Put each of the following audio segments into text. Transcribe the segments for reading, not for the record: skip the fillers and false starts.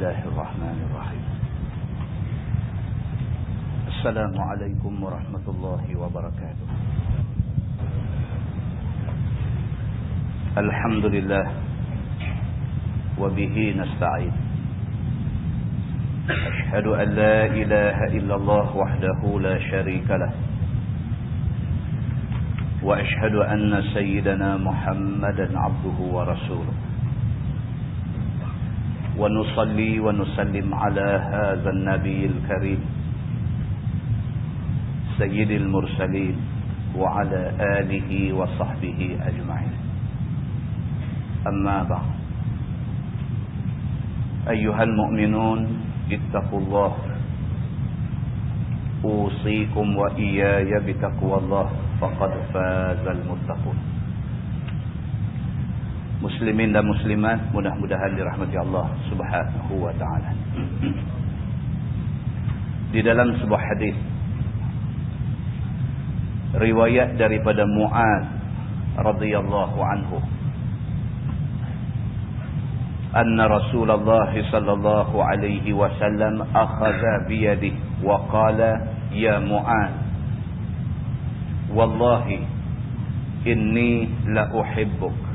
الله الرحمن الرحيم. السلام عليكم ورحمة الله وبركاته. الحمد لله وبه نستعين. أشهد أن لا إله إلا الله وحده لا شريك له، وأشهد أن سيدنا محمدا عبده ورسوله، ونصلي ونسلم على هذا النبي الكريم سيد المرسلين وعلى آله وصحبه أجمعين. أما بعد، أيها المؤمنون اتقوا الله، أوصيكم وإياي بتقوى الله، فقد فاز المتقون. Muslimin dan muslimat, mudah-mudahan dirahmati Allah Subhanahu wa taala. Di dalam sebuah hadis riwayat daripada Mu'adz radhiyallahu anhu, anna Rasulullah sallallahu alaihi wasallam akhadha bi yadihi wa qala ya Mu'adz, wallahi inni la uhibbuk.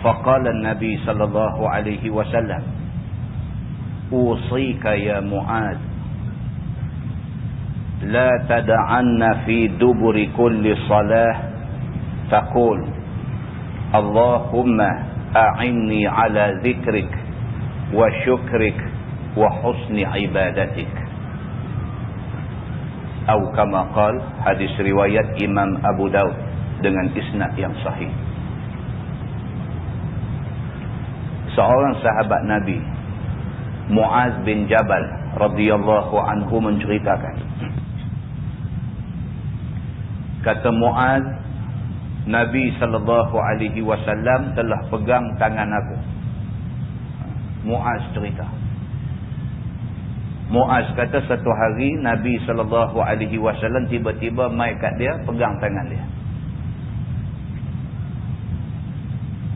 فقال النبي صلى الله عليه وسلم أوصيك يا معاذ لا تدعن في دبر كل صلاة تقول اللهم أعني على ذكرك وشكرك وحسن عبادتك، أو كما قال. Hadis riwayat Imam Abu Daud dengan isnad yang sahih. Seorang sahabat Nabi, Mu'adz bin Jabal radhiyallahu anhu, menceritakan, kata Mu'adz, Nabi sallallahu alaihi wasallam telah pegang tangan aku. Mu'adz cerita. Mu'adz kata satu hari Nabi sallallahu alaihi wasallam tiba-tiba mai kat dia, pegang tangan dia.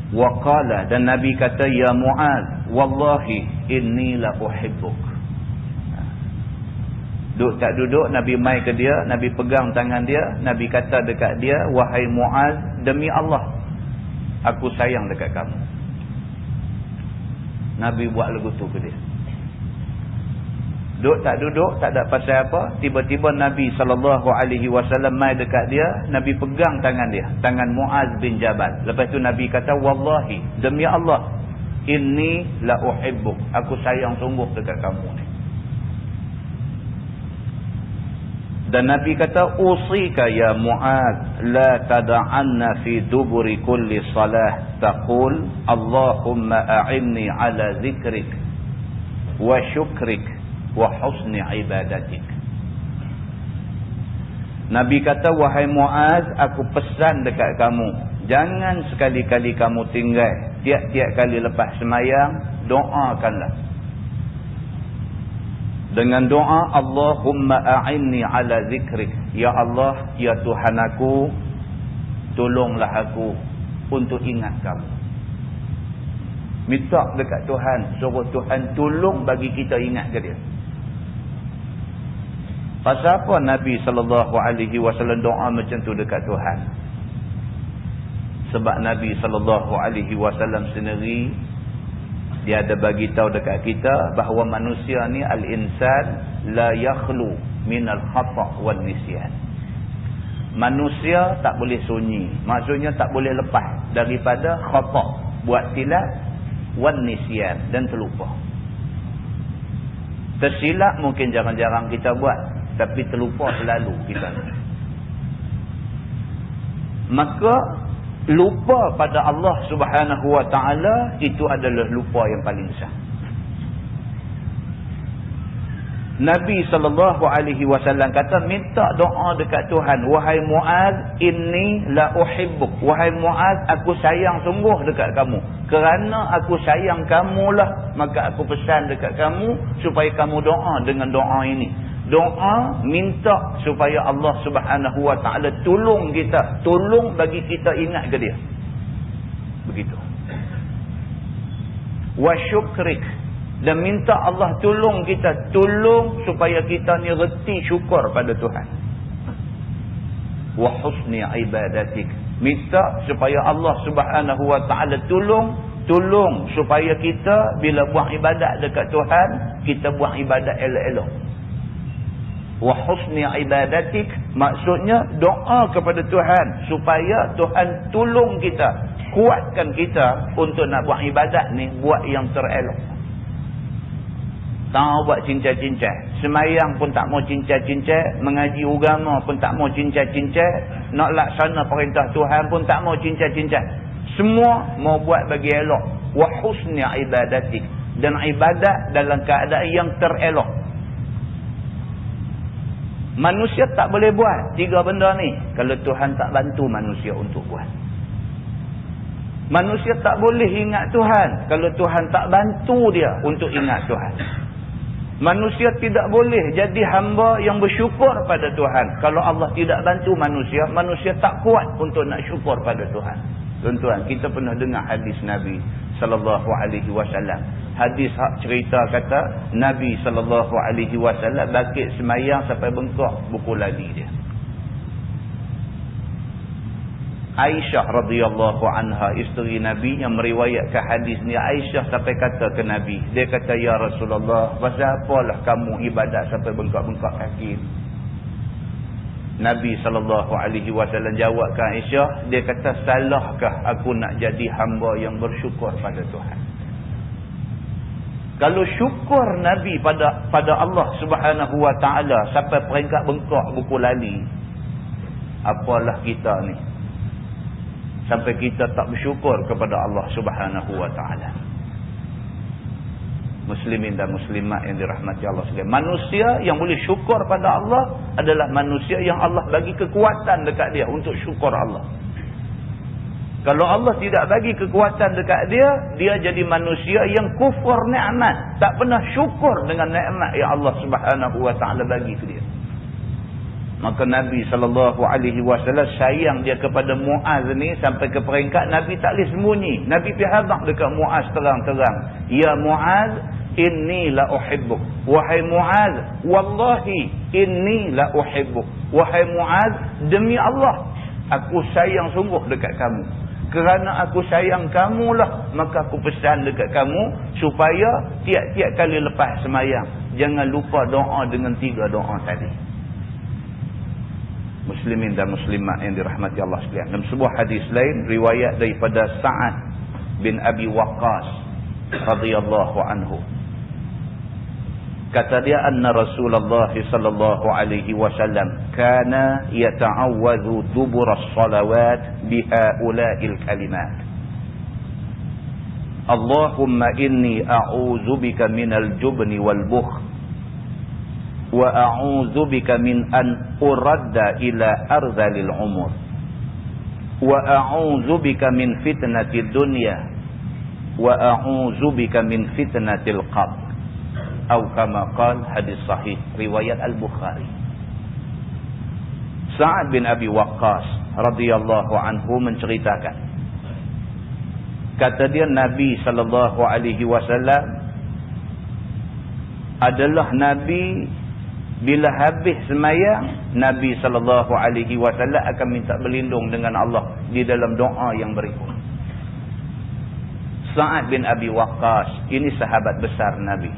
Waqala, dan Nabi kata, ya Mu'adz, wallahi inni la uhibbuk. Duduk tak duduk, Nabi mai ke dia, Nabi pegang tangan dia, Nabi kata dekat dia, wahai Mu'adz, demi Allah aku sayang dekat kamu. Nabi buat lagu tu ke dia. Duduk tak duduk, tak ada pasal apa, tiba-tiba Nabi SAW mai dekat dia, Nabi pegang tangan dia, tangan Mu'adz bin Jabal. Lepas tu Nabi kata, wallahi, demi Allah, inni la uhibbuk, aku sayang sungguh dekat kamu ni. Dan Nabi kata, usika ya Mu'adz la tada'anna fi duburi kulli salah taqul Allahumma a'inni ala zikrik wa syukrik wa husni ibadatik. Nabi kata, wahai Mu'adz, aku pesan dekat kamu, jangan sekali-kali kamu tinggal, tiap-tiap kali lepas semayang, doakanlah dengan doa Allahumma a'inni ala zikrik, ya Allah, ya Tuhan aku, tolonglah aku untuk ingat kamu. Minta dekat Tuhan, suruh Tuhan tolong bagi kita ingat ke dia. Pasal apa Nabi SAW doa macam tu dekat Tuhan? Sebab Nabi SAW sendiri, dia ada bagi tahu dekat kita bahawa manusia ni, al-insan la yakhlu minal khata' wal nisyan. Manusia tak boleh sunyi, maksudnya tak boleh lepas daripada khata', buat silap, wal nisyan, dan terlupa. Tersilap mungkin jarang-jarang kita buat, tapi terlupa selalu kita. Maka lupa pada Allah Subhanahu wa taala itu adalah lupa yang paling besar. Nabi SAW kata, minta doa dekat Tuhan, wahai Mu'adz, inni la uhibbuk, wahai Mu'adz, aku sayang sungguh dekat kamu. Kerana aku sayang kamulah, maka aku pesan dekat kamu supaya kamu doa dengan doa ini. Doa minta supaya Allah Subhanahu wa taala tolong kita, tolong bagi kita ingat ke dia. Begitu. Wa syukrik, dan minta Allah tolong kita, tolong supaya kita ni reti syukur pada Tuhan. Wa husni ibadatik, minta supaya Allah Subhanahu wa taala tolong supaya kita bila buat ibadat dekat Tuhan, kita buat ibadat elok-elok. Wa husni ibadatik, maksudnya doa kepada Tuhan supaya Tuhan tolong kita, kuatkan kita untuk nak buat ibadat ni, buat yang terelok. Tak buat cincai-cincai. Semayang pun tak mau cincai-cincai. Mengaji agama pun tak mau cincai-cincai. Nak laksana perintah Tuhan pun tak mau cincai-cincai. Semua mau buat bagi elok. Wa husni ibadatik, dan ibadat dalam keadaan yang terelok. Manusia tak boleh buat 3 benda ni kalau Tuhan tak bantu manusia untuk buat. Manusia tak boleh ingat Tuhan kalau Tuhan tak bantu dia untuk ingat Tuhan. Manusia tidak boleh jadi hamba yang bersyukur pada Tuhan kalau Allah tidak bantu manusia. Manusia tak kuat untuk nak syukur pada Tuhan. Tuan-tuan, kita pernah dengar hadis Nabi sallallahu alaihi wasallam. Hadis hak cerita kata Nabi sallallahu alaihi wasallam bakit semayang sampai bengkak buku lali dia. Aisyah radhiyallahu anha, isteri Nabi yang meriwayatkan hadis ni, Aisyah sampai kata ke Nabi, dia kata, ya Rasulullah, pasal apalah kamu ibadat sampai bengkak-bengkak kaki? Nabi SAW jawab ke Aisyah, dia kata, salahkah aku nak jadi hamba yang bersyukur pada Tuhan? Kalau syukur Nabi pada Allah Subhanahu wa taala sampai peringkat bengkak buku lali, apalah kita ni sampai kita tak bersyukur kepada Allah Subhanahu wa taala. Muslimin dan muslimat yang dirahmati Allah sekalian, manusia yang boleh syukur pada Allah adalah manusia yang Allah bagi kekuatan dekat dia untuk syukur Allah. Kalau Allah tidak bagi kekuatan dekat dia, dia jadi manusia yang kufur nikmat, tak pernah syukur dengan nikmat yang Allah Subhanahu wa taala bagi ke dia. Maka Nabi SAW sayang dia kepada Muaz ni sampai ke peringkat Nabi tak boleh sembunyi. Nabi pergi hadap dekat Muaz terang-terang. Ya Muaz, inni la uhibbuk. Wahai Muaz, wallahi inni la uhibbuk. Wahai Muaz, demi Allah, aku sayang sungguh dekat kamu. Kerana aku sayang kamulah, maka aku pesan dekat kamu supaya tiap-tiap kali lepas semayang, jangan lupa doa dengan 3 doa tadi. Muslimin dan muslimat yang dirahmati Allah sekalian, dalam sebuah hadis lain riwayat daripada Sa'ad bin Abi Waqqas radhiyallahu anhu, kata dia, anna Rasulullah sallallahu alaihi wasallam kana yata'awwadhu dubur as-salawat bihaula'il kalimat. Allahumma inni a'udzu bika minal jubni wal bukhl wa a'udzu bika min an uradda ila ardhil umur wa a'udzu bika min fitnatid dunya wa a'udzu bika min fitnatil qabr, atau kama qala, hadis sahih riwayat Al-Bukhari. Sa'ad bin Abi Waqqas radhiyallahu anhu menceritakan, kata dia, Nabi sallallahu alaihi wasallam adalah nabi. Bila habis semayang, Nabi SAW akan minta berlindung dengan Allah di dalam doa yang berikut. Sa'ad bin Abi Waqqas, ini sahabat besar Nabi.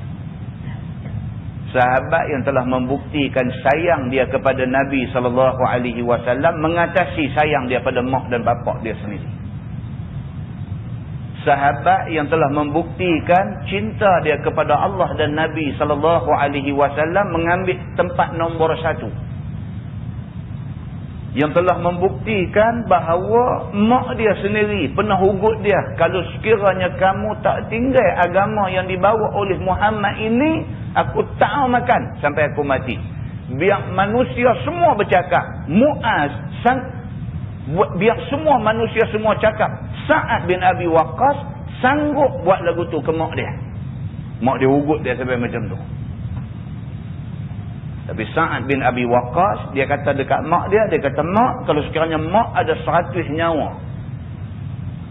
Sahabat yang telah membuktikan sayang dia kepada Nabi SAW mengatasi sayang dia pada mak dan bapak dia sendiri. Sahabat yang telah membuktikan cinta dia kepada Allah dan Nabi SAW mengambil tempat nombor 1. Yang telah membuktikan bahawa mak dia sendiri pernah ugut dia, kalau sekiranya kamu tak tinggal agama yang dibawa oleh Muhammad ini, aku tak makan sampai aku mati. Biar manusia semua bercakap, Muaz biar semua manusia semua cakap, Sa'ad bin Abi Waqqas sanggup buat lagu tu ke mak dia. Mak dia ugut dia sampai macam tu. Tapi Sa'ad bin Abi Waqqas, dia kata dekat mak dia, dia kata, mak, kalau sekiranya mak ada 100 nyawa,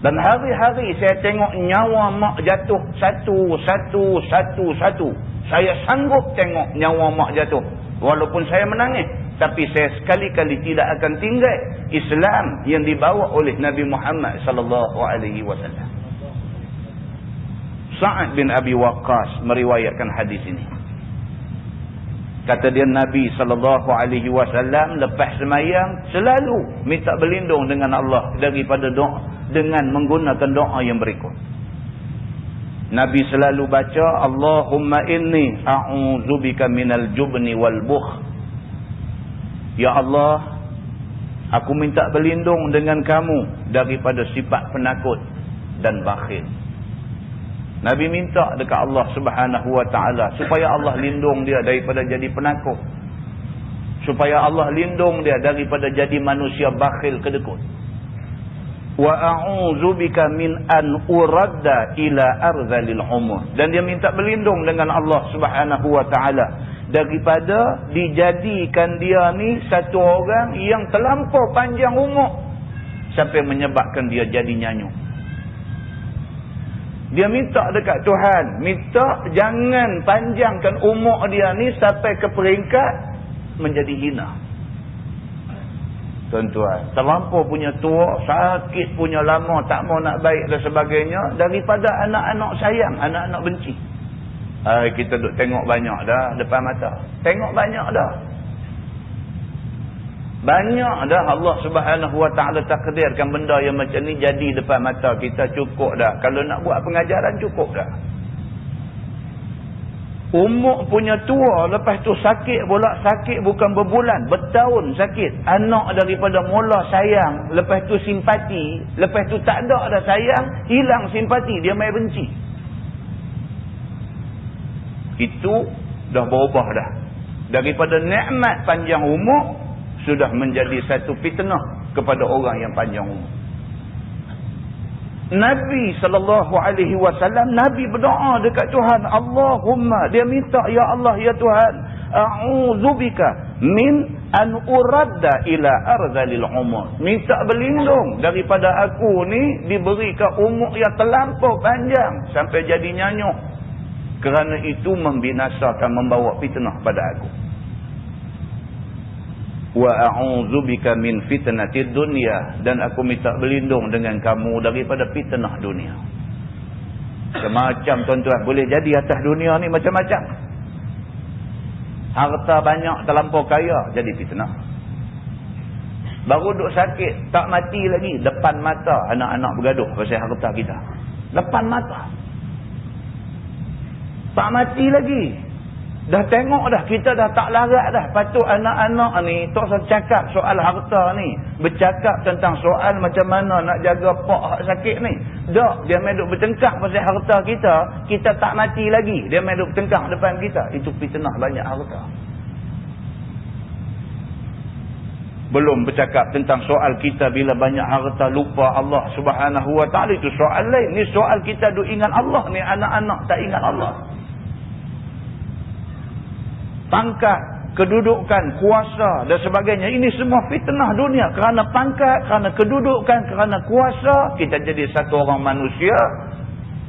Dan hari-hari saya tengok nyawa mak jatuh satu. Saya sanggup tengok nyawa mak jatuh. Walaupun saya menangis. Tapi saya sekali-kali tidak akan tinggal Islam yang dibawa oleh Nabi Muhammad SAW. Sa'ad bin Abi Waqqas meriwayatkan hadis ini. Kata dia Nabi SAW lepas semayang selalu minta berlindung dengan Allah daripada doa dengan menggunakan doa yang berikut. Nabi selalu baca Allahumma inni a'udzubika minal jubni wal bukh. Ya Allah, aku minta berlindung dengan kamu daripada sifat penakut dan bakhil. Nabi minta dekat Allah Subhanahu wa taala supaya Allah lindung dia daripada jadi penakut. Supaya Allah lindung dia daripada jadi manusia bakhil kedekut. Wa a'udzubika min an uradda ila arzalil umur. Dan dia minta berlindung dengan Allah Subhanahu wa taala daripada dijadikan dia ni satu orang yang terlampau panjang umur sampai menyebabkan dia jadi nyanyuk. Dia minta dekat Tuhan, minta jangan panjangkan umur dia ni sampai ke peringkat menjadi hina. Tuan-tuan, terlampau punya tua, sakit punya lama, tak mau nak baik dan sebagainya, daripada anak-anak sayang, anak-anak benci. Kita duk tengok banyak dah depan mata. Tengok banyak dah. Banyak dah Allah Subhanahu wa taala takdirkan benda yang macam ni jadi depan mata kita, cukup dah. Kalau nak buat pengajaran cukup dah. Umur punya tua, lepas tu sakit pula, sakit bukan berbulan, bertahun sakit. Anak daripada mula sayang, lepas tu simpati, lepas tu tak ada dah sayang, hilang simpati, dia main benci. Itu dah berubah dah. Daripada nikmat panjang umur sudah menjadi satu fitnah kepada orang yang panjang umur. Nabi SAW, Nabi berdoa dekat Tuhan, Allahumma, dia minta, ya Allah, ya Tuhan, a'udzubika min an uradda ila arzalil umur. Minta berlindung daripada aku ni diberikan umur yang terlampau panjang sampai jadi nyanyuk. Kerana itu membinasakan, membawa fitnah pada aku. Wa a'udzubika min fitnatid dunya, dan aku minta berlindung dengan kamu daripada fitnah dunia. Macam tuan-tuan, boleh jadi atas dunia ni macam-macam. Harta banyak, terlampau kaya, jadi fitnah. Baru duk sakit, tak mati lagi, depan mata anak-anak bergaduh pasal harta kita. Depan mata. Tak mati lagi. Dah tengok dah, kita dah tak larat dah. Patut anak-anak ni tak usah cakap soal harta ni, bercakap tentang soal macam mana nak jaga pak hak sakit ni. Dak, dia main duk bertengkar pasal harta kita, kita tak mati lagi, dia main duk bertengkar depan kita. Itu fitnah banyak harta. Belum bercakap tentang soal kita bila banyak harta lupa Allah Subhanahu wa taala, itu soal lain. Ni soal kita duk ingat Allah ni, anak-anak tak ingat Allah. Pangkat, kedudukan, kuasa dan sebagainya, ini semua fitnah dunia. Kerana pangkat, kerana kedudukan, kerana kuasa, kita jadi satu orang manusia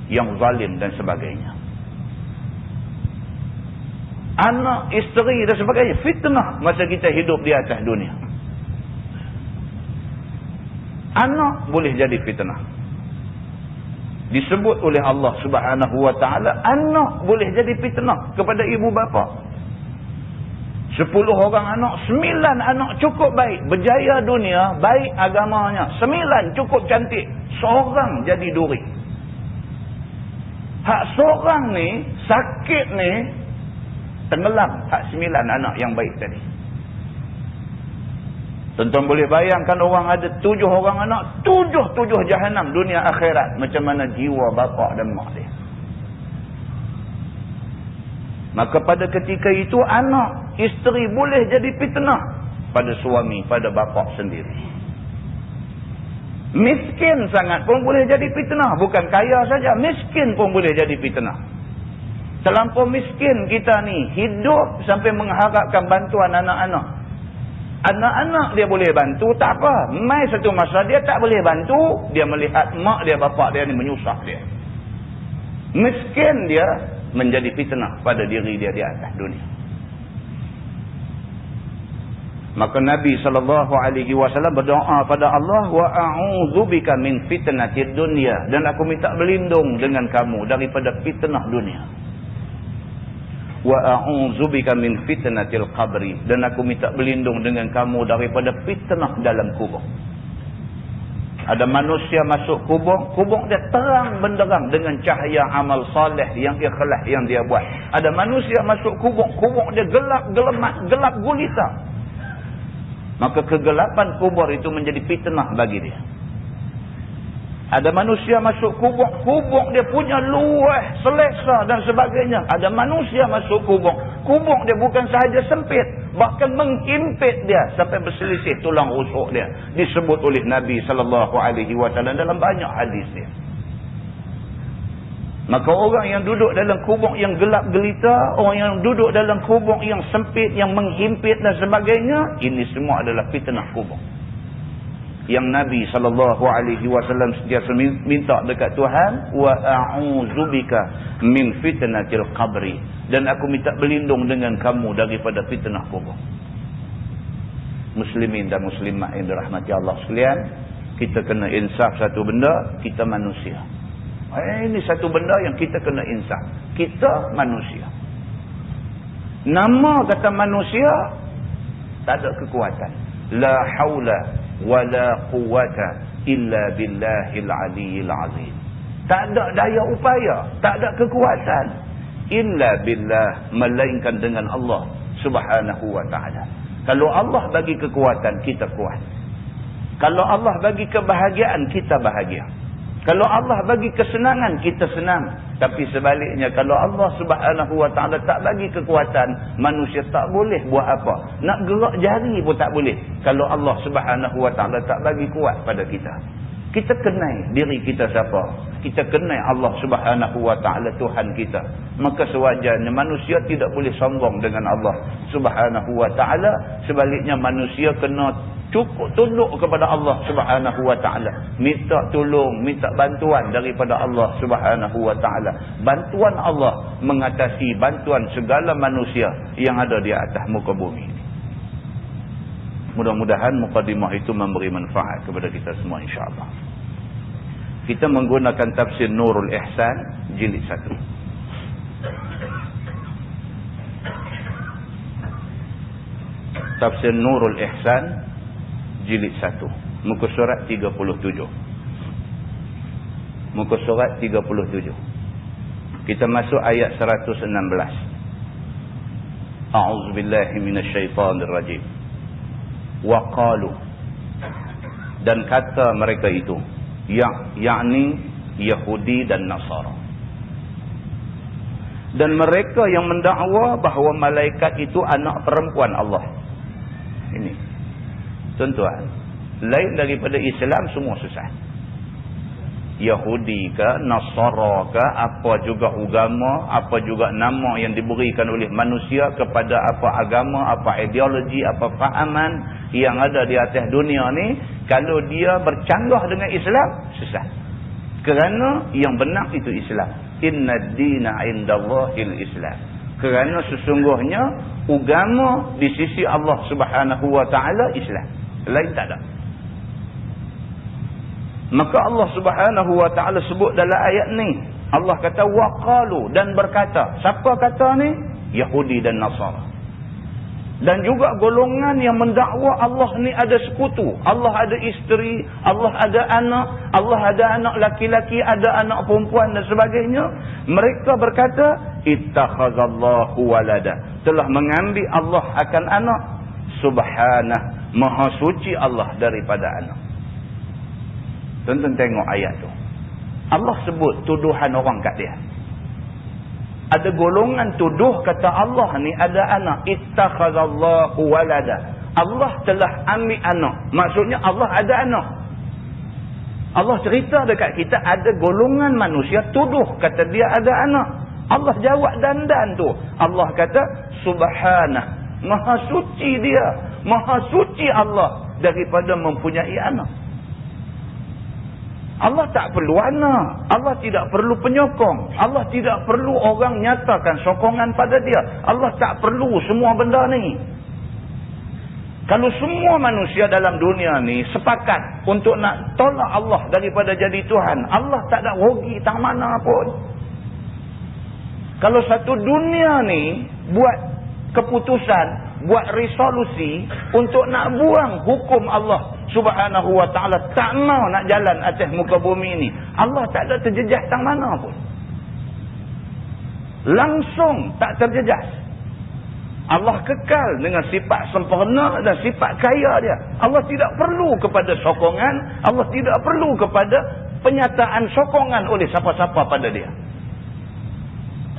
yang zalim dan sebagainya. Anak, isteri dan sebagainya, fitnah masa kita hidup di atas dunia. Anak boleh jadi fitnah. Disebut oleh Allah Subhanahu wa taala, anak boleh jadi fitnah kepada ibu bapa. 10 orang anak, 9 anak cukup baik, berjaya dunia, baik agamanya, 9 cukup cantik, seorang jadi duri. Hak seorang ni sakit ni tenggelam hak 9 anak yang baik tadi. Tuan-tuan boleh bayangkan orang ada 7 orang anak, 7 jahanam dunia akhirat, macam mana jiwa bapa dan mak dia. Maka pada ketika itu anak, isteri boleh jadi fitnah pada suami, pada bapa sendiri. Miskin sangat pun boleh jadi fitnah. Bukan kaya saja, miskin pun boleh jadi fitnah. Terlampau miskin kita ni, hidup sampai mengharapkan bantuan anak-anak. Anak-anak dia boleh bantu, tak apa. Mai satu masa dia tak boleh bantu, dia melihat mak dia, bapak dia ni menyusah dia. Miskin dia menjadi fitnah pada diri dia di atas dunia. Maka Nabi SAW berdoa pada Allah, wa a'udzubika min fitnatid dunya, dan aku minta berlindung dengan kamu daripada fitnah dunia. Wa a'udzubika min fitnatil qabri, dan aku minta berlindung dengan kamu daripada fitnah dalam kubur. Ada manusia masuk kubur, kubur dia terang benderang dengan cahaya amal soleh yang ikhlas yang dia buat. Ada manusia masuk kubur, kubur dia gelap gelemat, gelap gulita. Maka kegelapan kubur itu menjadi fitnah bagi dia. Ada manusia masuk kubur, kubur dia punya luas, selesa dan sebagainya. Ada manusia masuk kubur, kubur dia bukan sahaja sempit, bahkan menghimpit dia sampai berselisih tulang rusuk dia. Disebut oleh Nabi SAW dalam banyak hadis dia. Maka orang yang duduk dalam kubur yang gelap gelita, orang yang duduk dalam kubur yang sempit, yang menghimpit dan sebagainya, ini semua adalah fitnah kubur. Yang Nabi SAW sentiasa minta dekat Tuhan, wa a'udzubika min fitnatil qabri, dan aku minta berlindung dengan kamu daripada fitnah kubur. Muslimin dan muslimat yang dirahmati Allah sekalian, kita kena insaf satu benda, kita manusia. Ini satu benda yang kita kena insaf. Kita manusia. Nama kata manusia, tak ada kekuatan. La haula wa la quwata illa billahil aliyyil azim. Tak ada daya upaya, tak ada kekuatan. Illa billah, melainkan dengan Allah subhanahu wa ta'ala. Kalau Allah bagi kekuatan, kita kuat. Kalau Allah bagi kebahagiaan, kita bahagia. Kalau Allah bagi kesenangan, kita senang. Tapi sebaliknya, kalau Allah subhanahu wa ta'ala tak bagi kekuatan, manusia tak boleh buat apa. Nak gerak jari pun tak boleh. Kalau Allah subhanahu wa ta'ala tak bagi kuat pada kita. Kita kenal diri kita siapa. Kita kenal Allah subhanahu wa ta'ala Tuhan kita. Maka sewajarnya manusia tidak boleh sombong dengan Allah subhanahu wa ta'ala. Sebaliknya manusia kena cukup tunduk kepada Allah subhanahu wa ta'ala. Minta tolong, minta bantuan daripada Allah subhanahu wa ta'ala. Bantuan Allah mengatasi bantuan segala manusia yang ada di atas muka bumi ini. Mudah-mudahan mukadimah itu memberi manfaat kepada kita semua insyaAllah. Kita menggunakan tafsir Nurul Ihsan jilid 1. Tafsir Nurul Ihsan jilid 1, muka surat 37. Muka surat 37. Kita masuk ayat 116. A'udzubillahi minasyaitanirrajim. Wa qalu, dan kata mereka itu, yakni Yahudi dan Nasara. Dan mereka yang mendakwa bahawa malaikat itu anak perempuan Allah. Ini tuan-tuan, lain daripada Islam semua sesat. Yahudi ke, Nasara ke, apa juga agama, apa juga nama yang diberikan oleh manusia kepada apa agama, apa ideologi, apa fahaman yang ada di atas dunia ni, kalau dia bercanggah dengan Islam, sesat. Kerana yang benar itu Islam. Inna ad-dina 'indallahil Islam. Kerana sesungguhnya agama di sisi Allah Subhanahu wa taala Islam. Lain tak ada. Maka Allah Subhanahu wa ta'ala sebut dalam ayat ni, Allah kata waqalu, dan berkata. Siapa kata ni? Yahudi dan Nasara. Dan juga golongan yang mendakwa Allah ni ada sekutu, Allah ada isteri, Allah ada anak, Allah ada anak laki-laki, ada anak perempuan dan sebagainya. Mereka berkata ittakhazallahu walada, telah mengambil Allah akan anak. Subhanah, maha suci Allah daripada anak. Tonton tengok ayat tu. Allah sebut tuduhan orang kat dia. Ada golongan tuduh kata Allah ni ada anak. Ittakhazallahu walada. Allah telah ambil anak. Maksudnya Allah ada anak. Allah cerita dekat kita ada golongan manusia tuduh kata dia ada anak. Allah jawab dandan tu. Allah kata subhanah, maha suci dia. Maha suci Allah daripada mempunyai anak. Allah tak perlu anak. Allah tidak perlu penyokong. Allah tidak perlu orang nyatakan sokongan pada dia. Allah tak perlu semua benda ni. Kalau semua manusia dalam dunia ni sepakat untuk nak tolak Allah daripada jadi Tuhan, Allah tak ada rugi tak mana pun. Kalau satu dunia ni buat keputusan, buat resolusi untuk nak buang hukum Allah Subhanahu wa ta'ala, tak mau nak jalan atas muka bumi ni, Allah tak ada terjejas tang mana pun. Langsung tak terjejas. Allah kekal dengan sifat sempurna dan sifat kaya dia. Allah tidak perlu kepada sokongan, Allah tidak perlu kepada penyataan sokongan oleh siapa-siapa pada dia.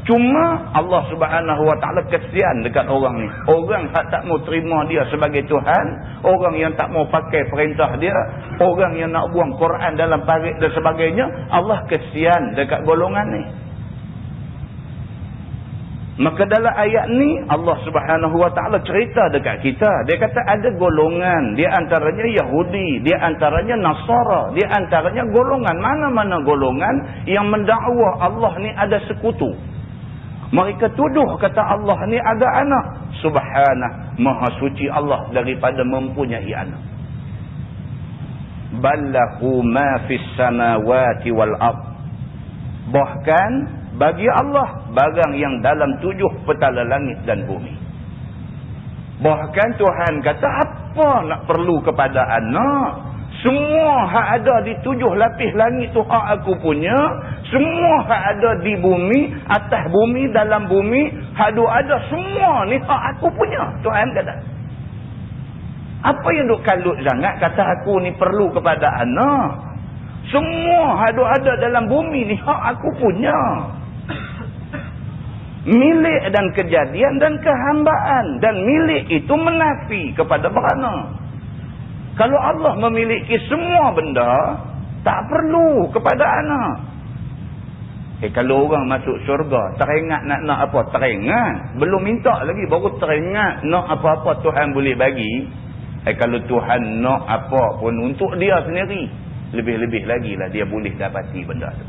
Cuma Allah Subhanahu wa ta'ala kesian dekat orang ni. Orang tak mau terima dia sebagai Tuhan, orang yang tak mau pakai perintah dia, orang yang nak buang Quran dalam parit dan sebagainya, Allah kesian dekat golongan ni. Maka dalam ayat ni Allah Subhanahu wa ta'ala cerita dekat kita. Dia kata ada golongan, di antaranya Yahudi, di antaranya Nasara, di antaranya golongan, mana-mana golongan yang mendakwa Allah ni ada sekutu. Mereka tuduh kata Allah ni ada anak. Subhanah, maha suci Allah daripada mempunyai anak. Ballahu ma fis samawati wal ard. Bahkan bagi Allah barang yang dalam 7 petala langit dan bumi. Bahkan Tuhan kata apa nak perlu kepada anak? Semua hak ada di 7 lapis langit tu hak aku punya. Semua hak ada di bumi, atas bumi, dalam bumi, hak ada semua ni hak aku punya. Tuhan kata. Apa yang duk kalut sangat kata aku ni perlu kepada anak? Semua hak ada dalam bumi ni hak aku punya. Milik dan kejadian dan kehambaan, dan milik itu menafi kepada beranak. Kalau Allah memiliki semua benda, tak perlu kepada anak. Kalau orang masuk syurga, teringat nak apa? Teringat. Belum minta lagi, baru teringat nak apa-apa Tuhan boleh bagi. Kalau Tuhan nak apa pun untuk dia sendiri, lebih-lebih lagi lah dia boleh dapati benda tu.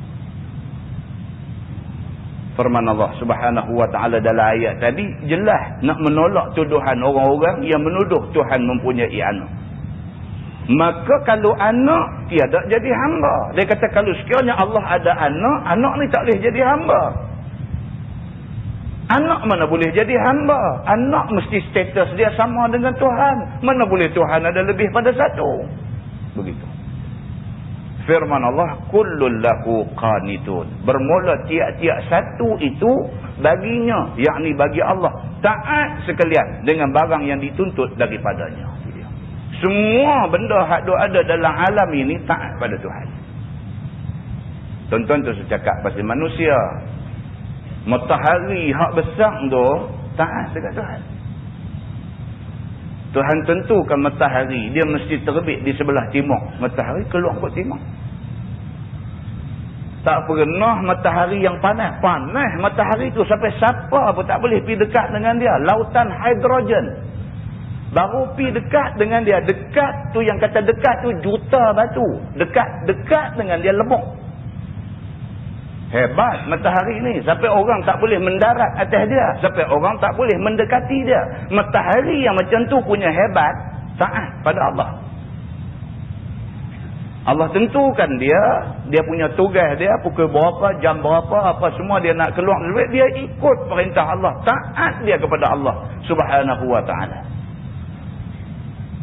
Firman Allah Subhanahu wa ta'ala dalam ayat tadi, jelas nak menolak tuduhan orang-orang yang menuduh Tuhan mempunyai anak. Maka kalau anak tiada jadi hamba. Dia kata kalau sekiranya Allah ada anak, anak ni tak boleh jadi hamba. Anak mana boleh jadi hamba? Anak mesti status dia sama dengan Tuhan. Mana boleh Tuhan ada lebih pada satu? Begitu. Firman Allah, kullun lahu qanitun. Bermula tiap-tiap satu itu baginya, yakni bagi Allah, taat sekalian dengan barang yang dituntut daripadanya. Semua benda hak ada dalam alam ini taat pada Tuhan. Tuan-tuan tu saya cakap pasal manusia. Matahari hak besar tu taat dekat Tuhan. Tuhan tentukan matahari dia mesti terbit di sebelah timur. Matahari keluar ke timur. Tak pernah matahari yang panas. Panas matahari tu sampai siapa pun tak boleh pergi dekat dengan dia. Lautan hidrogen. Baru pi dekat dengan dia. Dekat tu yang kata dekat tu juta batu. Dekat dengan dia lebok. Hebat matahari ni. Sampai orang tak boleh mendarat atas dia. Sampai orang tak boleh mendekati dia. Matahari yang macam tu punya hebat. Taat pada Allah. Allah tentukan dia punya tugas dia, pukul berapa, jam berapa, apa semua dia nak keluar. Dia ikut perintah Allah. Taat dia kepada Allah Subhanahu wa ta'ala.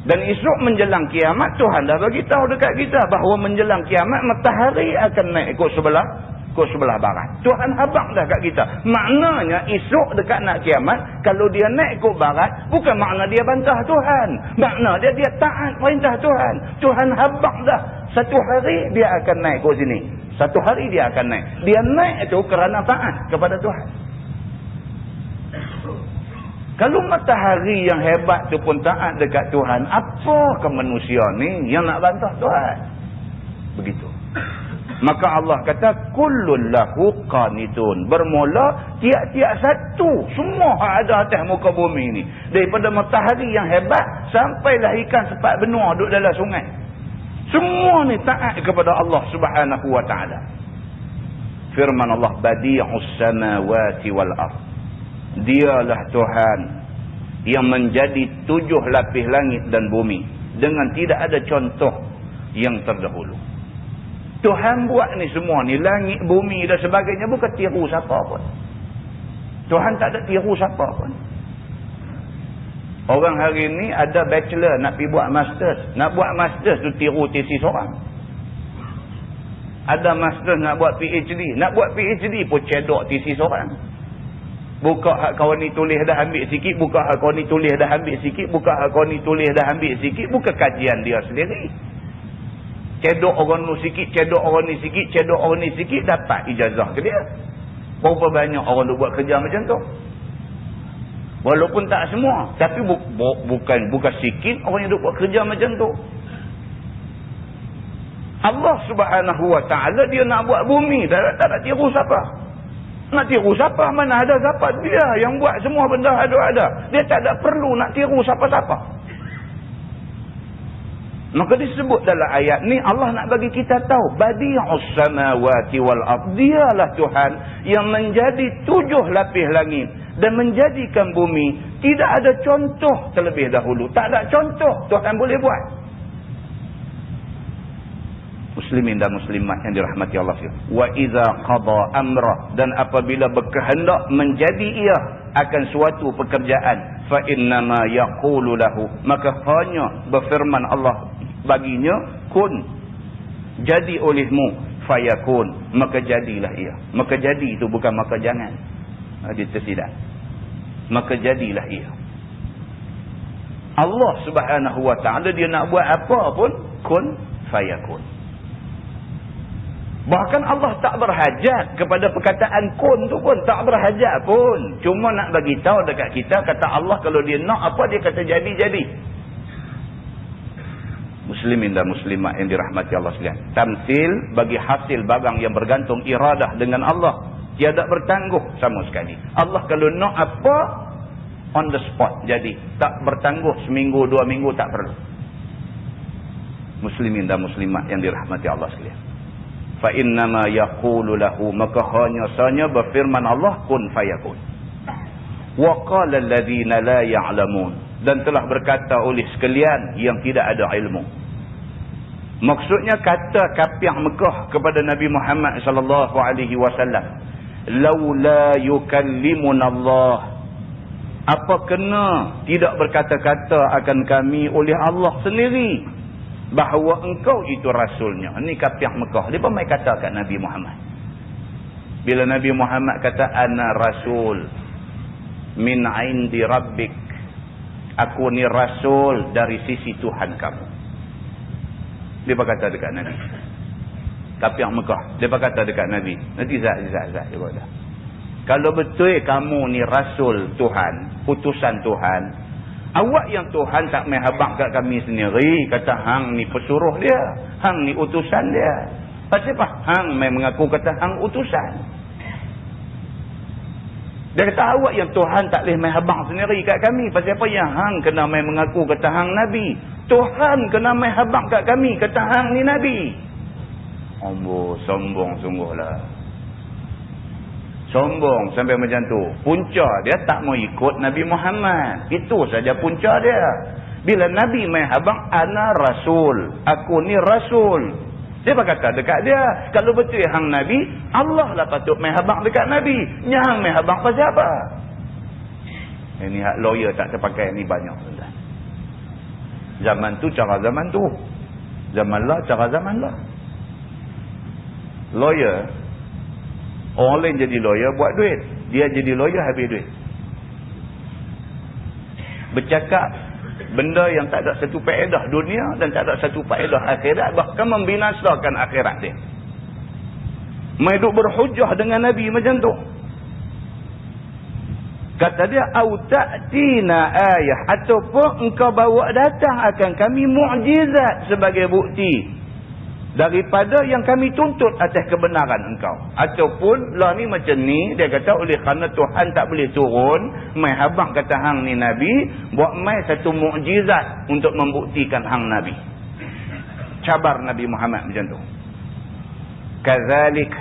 Dan esok menjelang kiamat, Tuhan dah bagi tahu dekat kita bahawa menjelang kiamat matahari akan naik ikut sebelah barat. Tuhan habaq dah kat kita. Maknanya esok dekat nak kiamat, kalau dia naik ikut barat, bukan makna dia bantah Tuhan. Makna dia taat perintah Tuhan. Tuhan habaq dah. Satu hari dia akan naik ikut sini. Satu hari dia akan naik. Dia naik itu kerana taat kepada Tuhan. Kalau matahari yang hebat tu pun taat dekat Tuhan, apakah manusia ni yang nak bantah Tuhan? Begitu. Maka Allah kata kullun lahu qanitun. Bermula tiap-tiap satu semua ada atas muka bumi ni, daripada matahari yang hebat sampailah ikan sepat benua duduk dalam sungai, semua ni taat kepada Allah Subhanahu wa taala. Firman Allah, badi'us samawati wal ard. Dialah Tuhan yang menjadi 7 lapis langit dan bumi dengan tidak ada contoh yang terdahulu. Tuhan buat ni semua ni, langit, bumi dan sebagainya, bukan tiru siapa pun. Tuhan tak ada tiru siapa pun. Orang hari ni ada bachelor nak pergi buat masters. Nak buat masters tu tiru tesis orang. Ada masters nak buat PhD. Nak buat PhD pun cedok tesis orang. Buka hak kawan ni tulis dah ambil sikit, buka hak kawan ni tulis dah ambil sikit, buka hak kawan ni tulis dah ambil sikit, bukan kajian dia sendiri. Cedok orang ni sikit, cedok orang ni sikit, cedok orang ni sikit, dapat ijazah ke dia. Berapa banyak orang duk buat kerja macam tu. Walaupun tak semua, tapi bukan sikit orang yang duk buat kerja macam tu. Allah Subhanahu wa taala dia nak buat bumi, tak nak tiru siapa. Nak tiru siapa, mana ada siapa, dia yang buat semua benda ada. Dia tak ada perlu nak tiru siapa-siapa. Maka disebut dalam ayat ni, Allah nak bagi kita tahu, badi'us samawati wal ard. Dialah Tuhan yang menjadi 7 lapis langit dan menjadikan bumi. Tidak ada contoh terlebih dahulu. Tak ada contoh Tuhan boleh buat. Muslimin dan muslimat yang dirahmati Allah sekalian. Wa idza qada amra, dan apabila berkehendak menjadi ia akan suatu pekerjaan, fa innama yaqulu lahu, maka hanya berfirman Allah baginya, kun, jadi olehmu, fayakun, maka jadilah ia. Maka jadi itu bukan maka jangan. Dia tersilap. Maka jadilah ia. Allah Subhanahu wa taala dia nak buat apa pun, kun fayakun. Bahkan Allah tak berhajat kepada perkataan kun tu pun, tak berhajat pun. Cuma nak bagi tahu dekat kita, kata Allah kalau dia nak apa, dia kata jadi. Muslimin dan muslimat yang dirahmati Allah sekalian. Tamsil bagi hasil barang yang bergantung iradah dengan Allah. Tiada bertangguh sama sekali. Allah kalau nak apa, on the spot jadi. Tak bertangguh seminggu, 2 minggu, tak perlu. Muslimin dan muslimat yang dirahmati Allah sekalian. Fa innama yaqulu lahu, maka hanya saja berfirman Allah, kun fayakun. Wa qala alladhina la ya'lamun, dan telah berkata oleh sekalian yang tidak ada ilmu. Maksudnya kata kafir Mekah kepada Nabi Muhammad sallallahu alaihi wasallam, laula yukallimuna Allah, apa kena tidak berkata-kata akan kami oleh Allah sendiri bahawa engkau itu rasulnya. Ini kafir Mekah. Dia pun mai kata kat Nabi Muhammad. Bila Nabi Muhammad kata ana rasul min indi rabbik, aku ni rasul dari sisi Tuhan kamu. Dia berkata dekat Nabi. Kafir Mekah. Dia berkata dekat Nabi. Nanti Zat dia berkata, kalau betul kamu ni rasul Tuhan, utusan Tuhan, awak yang Tuhan tak main habaq kat kami sendiri, kata hang ni pesuruh dia, hang ni utusan dia. Pasal apa hang main mengaku kata hang utusan? Dia kata awak yang Tuhan tak boleh main habaq sendiri kat kami, pasal apa yang hang kena main mengaku kata hang nabi? Tuhan kena main habaq kat kami kata hang ni nabi. Ambo, sombong sungguhlah. Sombong sampai macam tu. Punca dia tak mau ikut Nabi Muhammad. Itu saja punca dia. Bila Nabi main habaq, ana rasul, aku ni rasul. Dia berkata dekat dia, kalau betul hang Nabi, Allah lah patut main habaq dekat Nabi. Nyang main habaq pasal apa? Ini hak lawyer tak terpakai ni banyak. Zaman tu cara zaman tu. Zaman lah cara zaman lah. Lawyer, orang lain jadi lawyer buat duit. Dia jadi lawyer habis duit. Bercakap benda yang tak ada satu faedah dunia dan tak ada satu faedah akhirat, bahkan membinasakan akhirat dia. Mai duk berhujah dengan Nabi macam tu. Kata dia, au ta'tina ayah, ataupun engkau bawa datang akan kami mukjizat sebagai bukti. daripada yang kami tuntut atas kebenaran engkau. Ataupun lah ni macam ni, dia kata oleh kerana Tuhan tak boleh turun, mai habang kata hang ni Nabi, buat mai satu mukjizat untuk membuktikan hang Nabi. Cabar Nabi Muhammad macam tu. Kazalik,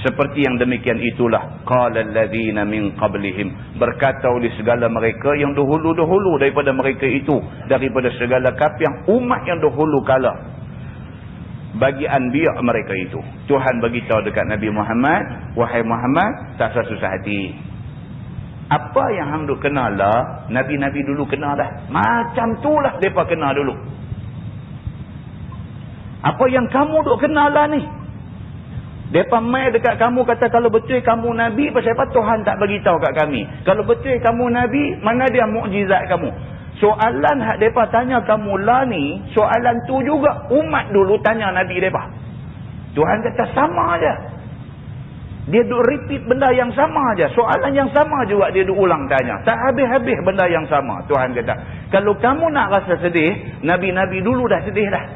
seperti yang demikian itulah qala allazina min qablihim, berkata oleh segala mereka yang dahulu-dahulu daripada mereka itu, daripada segala kafir umat yang dahulu kala bagi anbiya mereka itu. Tuhan bagi tahu dekat Nabi Muhammad, wahai Muhammad, tak usah susah hati. Apa yang hang duk kenal lah, nabi-nabi dulu kenal dah. Macam tulah depa kenal dulu. Apa yang kamu duk kenal lah ni, depa mai dekat kamu kata kalau betul kamu Nabi, pasal apa Tuhan tak bagi tahu kat kami? Kalau betul kamu Nabi, mana dia mukjizat kamu? Soalan hak depa tanya kamu lah ni, soalan tu juga umat dulu tanya Nabi depa. Tuhan kata sama aja. Dia duk repeat benda yang sama aja. Soalan yang sama juga dia duk ulang tanya. Tak habis-habis benda yang sama. Tuhan kata, kalau kamu nak rasa sedih, Nabi-Nabi dulu dah sedih dah.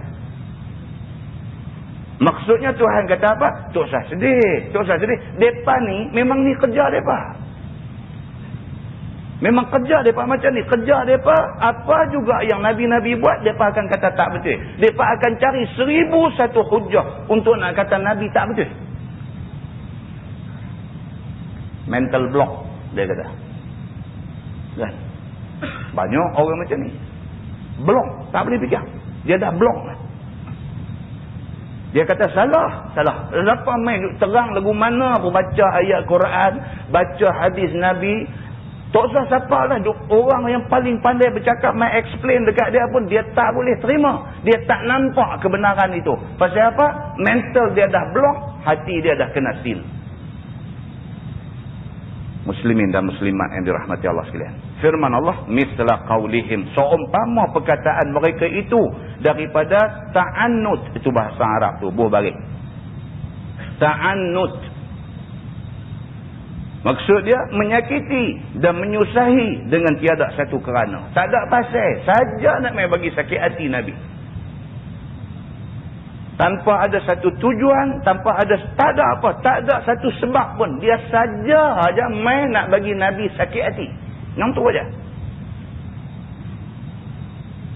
Maksudnya Tuhan kata apa? Tak usah sedih. Tak usah sedih. Mereka ni, memang ni kerja mereka. Memang kerja mereka macam ni. Kerja mereka, apa juga yang Nabi-Nabi buat, mereka akan kata tak betul. Mereka akan cari 1001 hujah untuk nak kata Nabi tak betul. Mental block, dia kata. Kan? Banyak orang macam ni. Block, tak boleh fikir. Dia dah block lah. Dia kata salah. Lepas main terang lagu mana pun baca ayat Quran, baca hadis Nabi, tak usah siapa lah. Orang yang paling pandai bercakap, main explain dekat dia pun, dia tak boleh terima. Dia tak nampak kebenaran itu. Pasal apa? Mental dia dah block, hati dia dah kena seal. Muslimin dan muslimat yang dirahmati Allah sekalian. Firman Allah, misla qaulihim, seumpama perkataan mereka itu daripada ta'annud, itu bahasa Arab tu, buah barik. Ta'annud, maksud dia menyakiti dan menyusahi dengan tiada satu kerana. Tak ada pasal, saja nak main bagi sakit hati Nabi. Tanpa ada satu tujuan, tak ada apa, tak ada satu sebab pun. Dia saja aja main nak bagi Nabi sakit hati. Yang tu aja.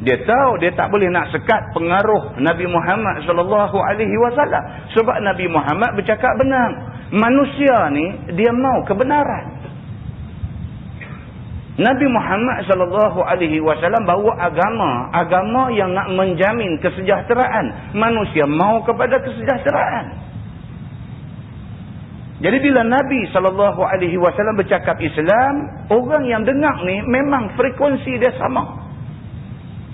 Dia tahu dia tak boleh nak sekat pengaruh Nabi Muhammad SAW. Sebab Nabi Muhammad bercakap benar. Manusia ni, dia mau kebenaran. Nabi Muhammad SAW bawa agama yang nak menjamin kesejahteraan. Manusia mau kepada kesejahteraan. Jadi bila Nabi SAW bercakap Islam, orang yang dengar ni memang frekuensi dia sama.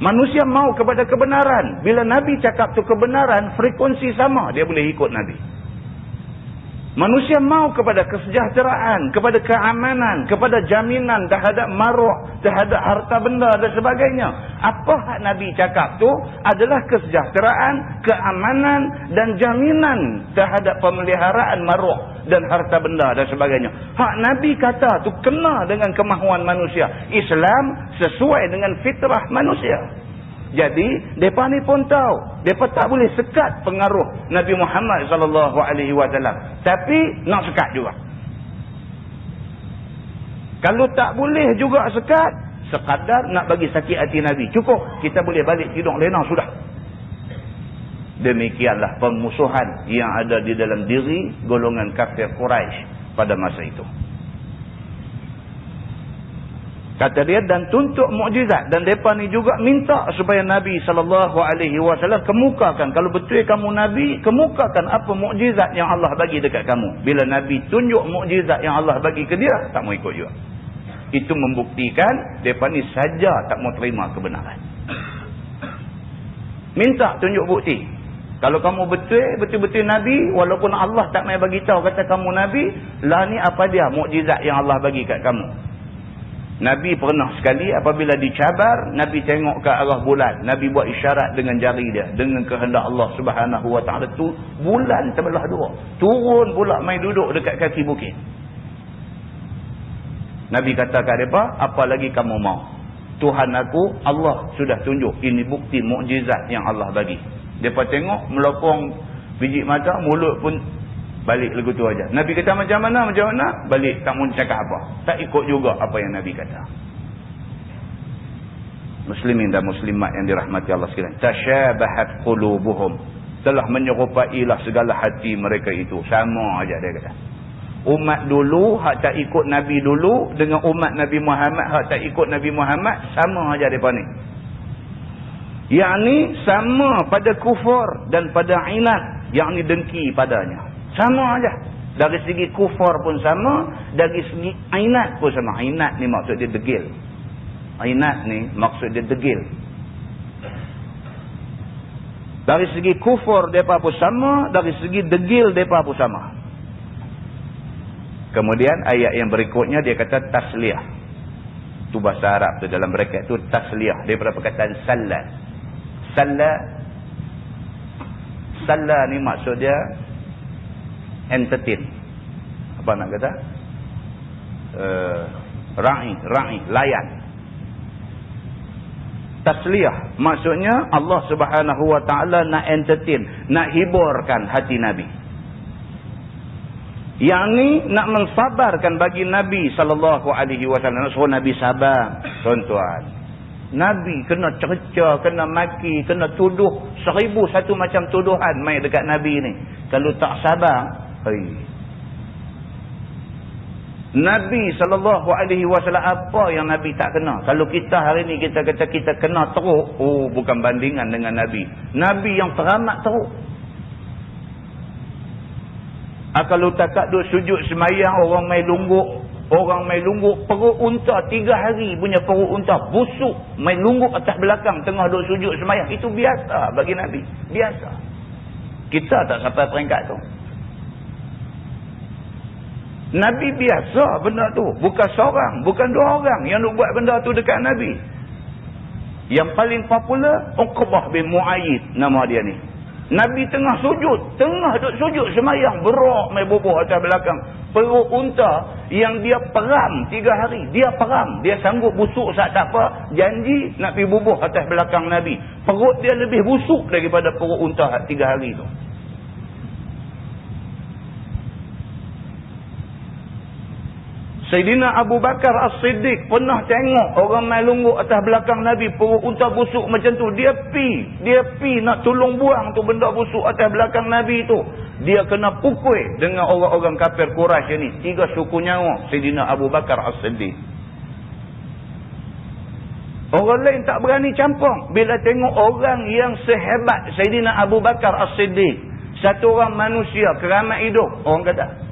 Manusia mau kepada kebenaran. Bila Nabi cakap tu kebenaran, frekuensi sama, dia boleh ikut Nabi. Manusia mau kepada kesejahteraan, kepada keamanan, kepada jaminan terhadap maruah, terhadap harta benda dan sebagainya. Apa hak Nabi cakap tu adalah kesejahteraan, keamanan dan jaminan terhadap pemeliharaan maruah dan harta benda dan sebagainya. Hak Nabi kata tu kena dengan kemahuan manusia. Islam sesuai dengan fitrah manusia. Jadi, mereka ni pun tahu. Mereka tak boleh sekat pengaruh Nabi Muhammad SAW. Tapi, nak sekat juga. Kalau tak boleh juga sekat, sekadar nak bagi sakit hati Nabi. Cukup, kita boleh balik tidur lena sudah. Demikianlah permusuhan yang ada di dalam diri golongan kafir Quraisy pada masa itu. Kata dia, dan tuntut mukjizat. Dan mereka ni juga minta supaya Nabi SAW kemukakan. Kalau betul kamu Nabi, kemukakan apa mukjizat yang Allah bagi dekat kamu. Bila Nabi tunjuk mukjizat yang Allah bagi ke dia, tak mau ikut juga. Itu membuktikan mereka ni saja tak mau terima kebenaran. Minta tunjuk bukti. Kalau kamu betul-betul Nabi, walaupun Allah tak mau bagi tahu kata kamu Nabi, lah ni apa dia mukjizat yang Allah bagi kat kamu. Nabi pernah sekali apabila dicabar, Nabi tengok ke arah bulan. Nabi buat isyarat dengan jari dia. Dengan kehendak Allah Subhanahu Wa Taala tu, bulan terbelah dua. Turun pula mai duduk dekat kaki bukit. Nabi kata kat mereka, apa lagi kamu mau? Tuhan aku, Allah sudah tunjuk. Ini bukti mukjizat yang Allah bagi. Mereka tengok melopong Biji mata, mulut pun balik lagu tu aja. Nabi kata macam mana, balik tak mau cakap apa. Tak ikut juga apa yang Nabi kata. Muslimin dan muslimat yang dirahmati Allah sekalian. Tasyabahat qulubuhum. Telah menyerupailah segala hati mereka itu. Sama aja dia kata. Umat dulu hak tak ikut Nabi dulu dengan umat Nabi Muhammad hak tak ikut Nabi Muhammad sama aja depa ni. Yakni sama pada kufur dan pada inat, yakni dengki padanya. Sama aja. Dari segi kufur pun sama, dari segi inat pun sama. Inat ni maksud dia degil. Inat ni maksud dia degil. Dari segi kufur depa pun sama, dari segi degil depa pun sama. Kemudian ayat yang berikutnya dia kata tasliyah. Tu bahasa Arab tu, dalam braket tu tasliyah. Daripada perkataan salat. Salat ni maksud dia entertain. Apa nak kata? Ra'i, layan. Tasliyah maksudnya Allah Subhanahu Wa Taala nak entertain, nak hiburkan hati Nabi. Yang ni nak mensabarkan bagi Nabi SAW. Nak suruh Nabi sabar. Tuan-tuan, Nabi kena cerca, kena maki, kena tuduh 1001 macam tuduhan mai dekat Nabi ni. Kalau tak sabar, Nabi SAW apa yang Nabi tak kena? Kalau kita hari ni kita kata kita kena teruk, bukan bandingan dengan Nabi. Nabi yang teramat teruk. Kalau takak duk sujud semayang, orang mai lungguk perut unta 3 hari punya perut unta busuk, mai lungguk atas belakang tengah duk sujud semayang. Itu biasa bagi Nabi, biasa. Kita tak sampai peringkat tu. Nabi biasa benda tu, bukan seorang, bukan 2 orang yang duk buat benda tu dekat Nabi. Yang paling popular Uqbah bin Mu'ayyid nama dia ni. Nabi tengah duk sujud semayang, berak mai bubuh atas belakang perut unta yang dia peram 3 hari. Dia sanggup busuk saat tak apa, janji nak pergi bubuh atas belakang Nabi. Perut dia lebih busuk daripada perut unta 3 hari tu. Sayyidina Abu Bakar As-Siddiq pernah tengok orang mai lungguk atas belakang Nabi, perut unta busuk macam tu. Dia pi nak tolong buang tu benda busuk atas belakang Nabi tu. Dia kena pukul dengan orang-orang kafir Quraisy ni. 3 suku nyawa Sayyidina Abu Bakar As-Siddiq. Orang lain tak berani campur bila tengok orang yang sehebat Sayyidina Abu Bakar As-Siddiq. Satu orang manusia keramat hidup. Orang kata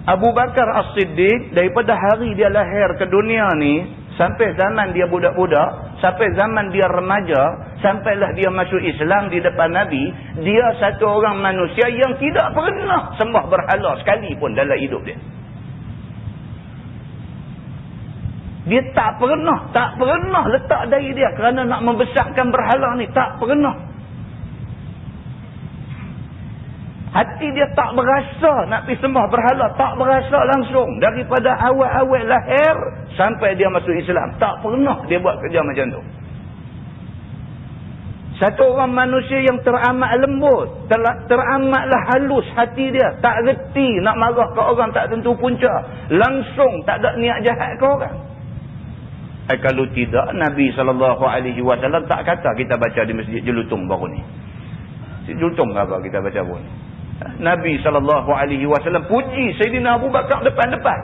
Abu Bakar As-Siddiq daripada hari dia lahir ke dunia ni sampai zaman dia budak-budak, sampai zaman dia remaja, sampailah dia masuk Islam di depan Nabi, dia satu orang manusia yang tidak pernah sembah berhala sekali pun dalam hidup dia. Dia tak pernah letak diri dia kerana nak membesarkan berhala ni, tak pernah. Hati dia tak berasa nak pergi sembah berhala. Tak berasa langsung. Daripada awal-awal lahir sampai dia masuk Islam. Tak pernah dia buat kerja macam tu. Satu orang manusia yang teramat lembut. Teramatlah halus hati dia. Tak reti nak marah ke orang tak tentu punca. Langsung tak ada niat jahat ke orang. Kalau tidak, Nabi SAW tak kata kita baca di Masjid Jelutung baru ni. Jelutung apa kita baca baru ni. Nabi SAW puji Sayyidina Abu Bakar depan-depan.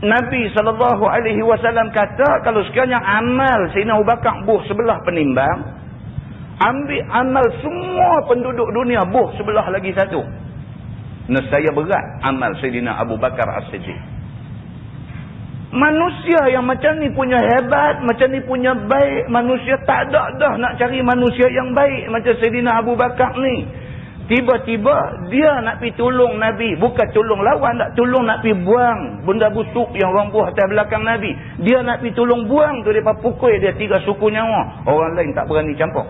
Nabi SAW kata kalau sekiranya amal Sayyidina Abu Bakar buh sebelah penimbang, ambil amal semua penduduk dunia buh sebelah lagi satu, nescaya berat amal Sayyidina Abu Bakar As-Siddiq. Manusia yang macam ni punya hebat, macam ni punya baik, manusia tak ada dah nak cari manusia yang baik macam Sayyidina Abu Bakar ni. Tiba-tiba dia nak pergi tolong Nabi, bukan tolong lawan, nak tolong nak pergi buang benda busuk yang orang buah atas belakang Nabi. Dia nak pergi tolong buang tu, depa pukul dia 3 suku nyawa. Orang lain tak berani campur.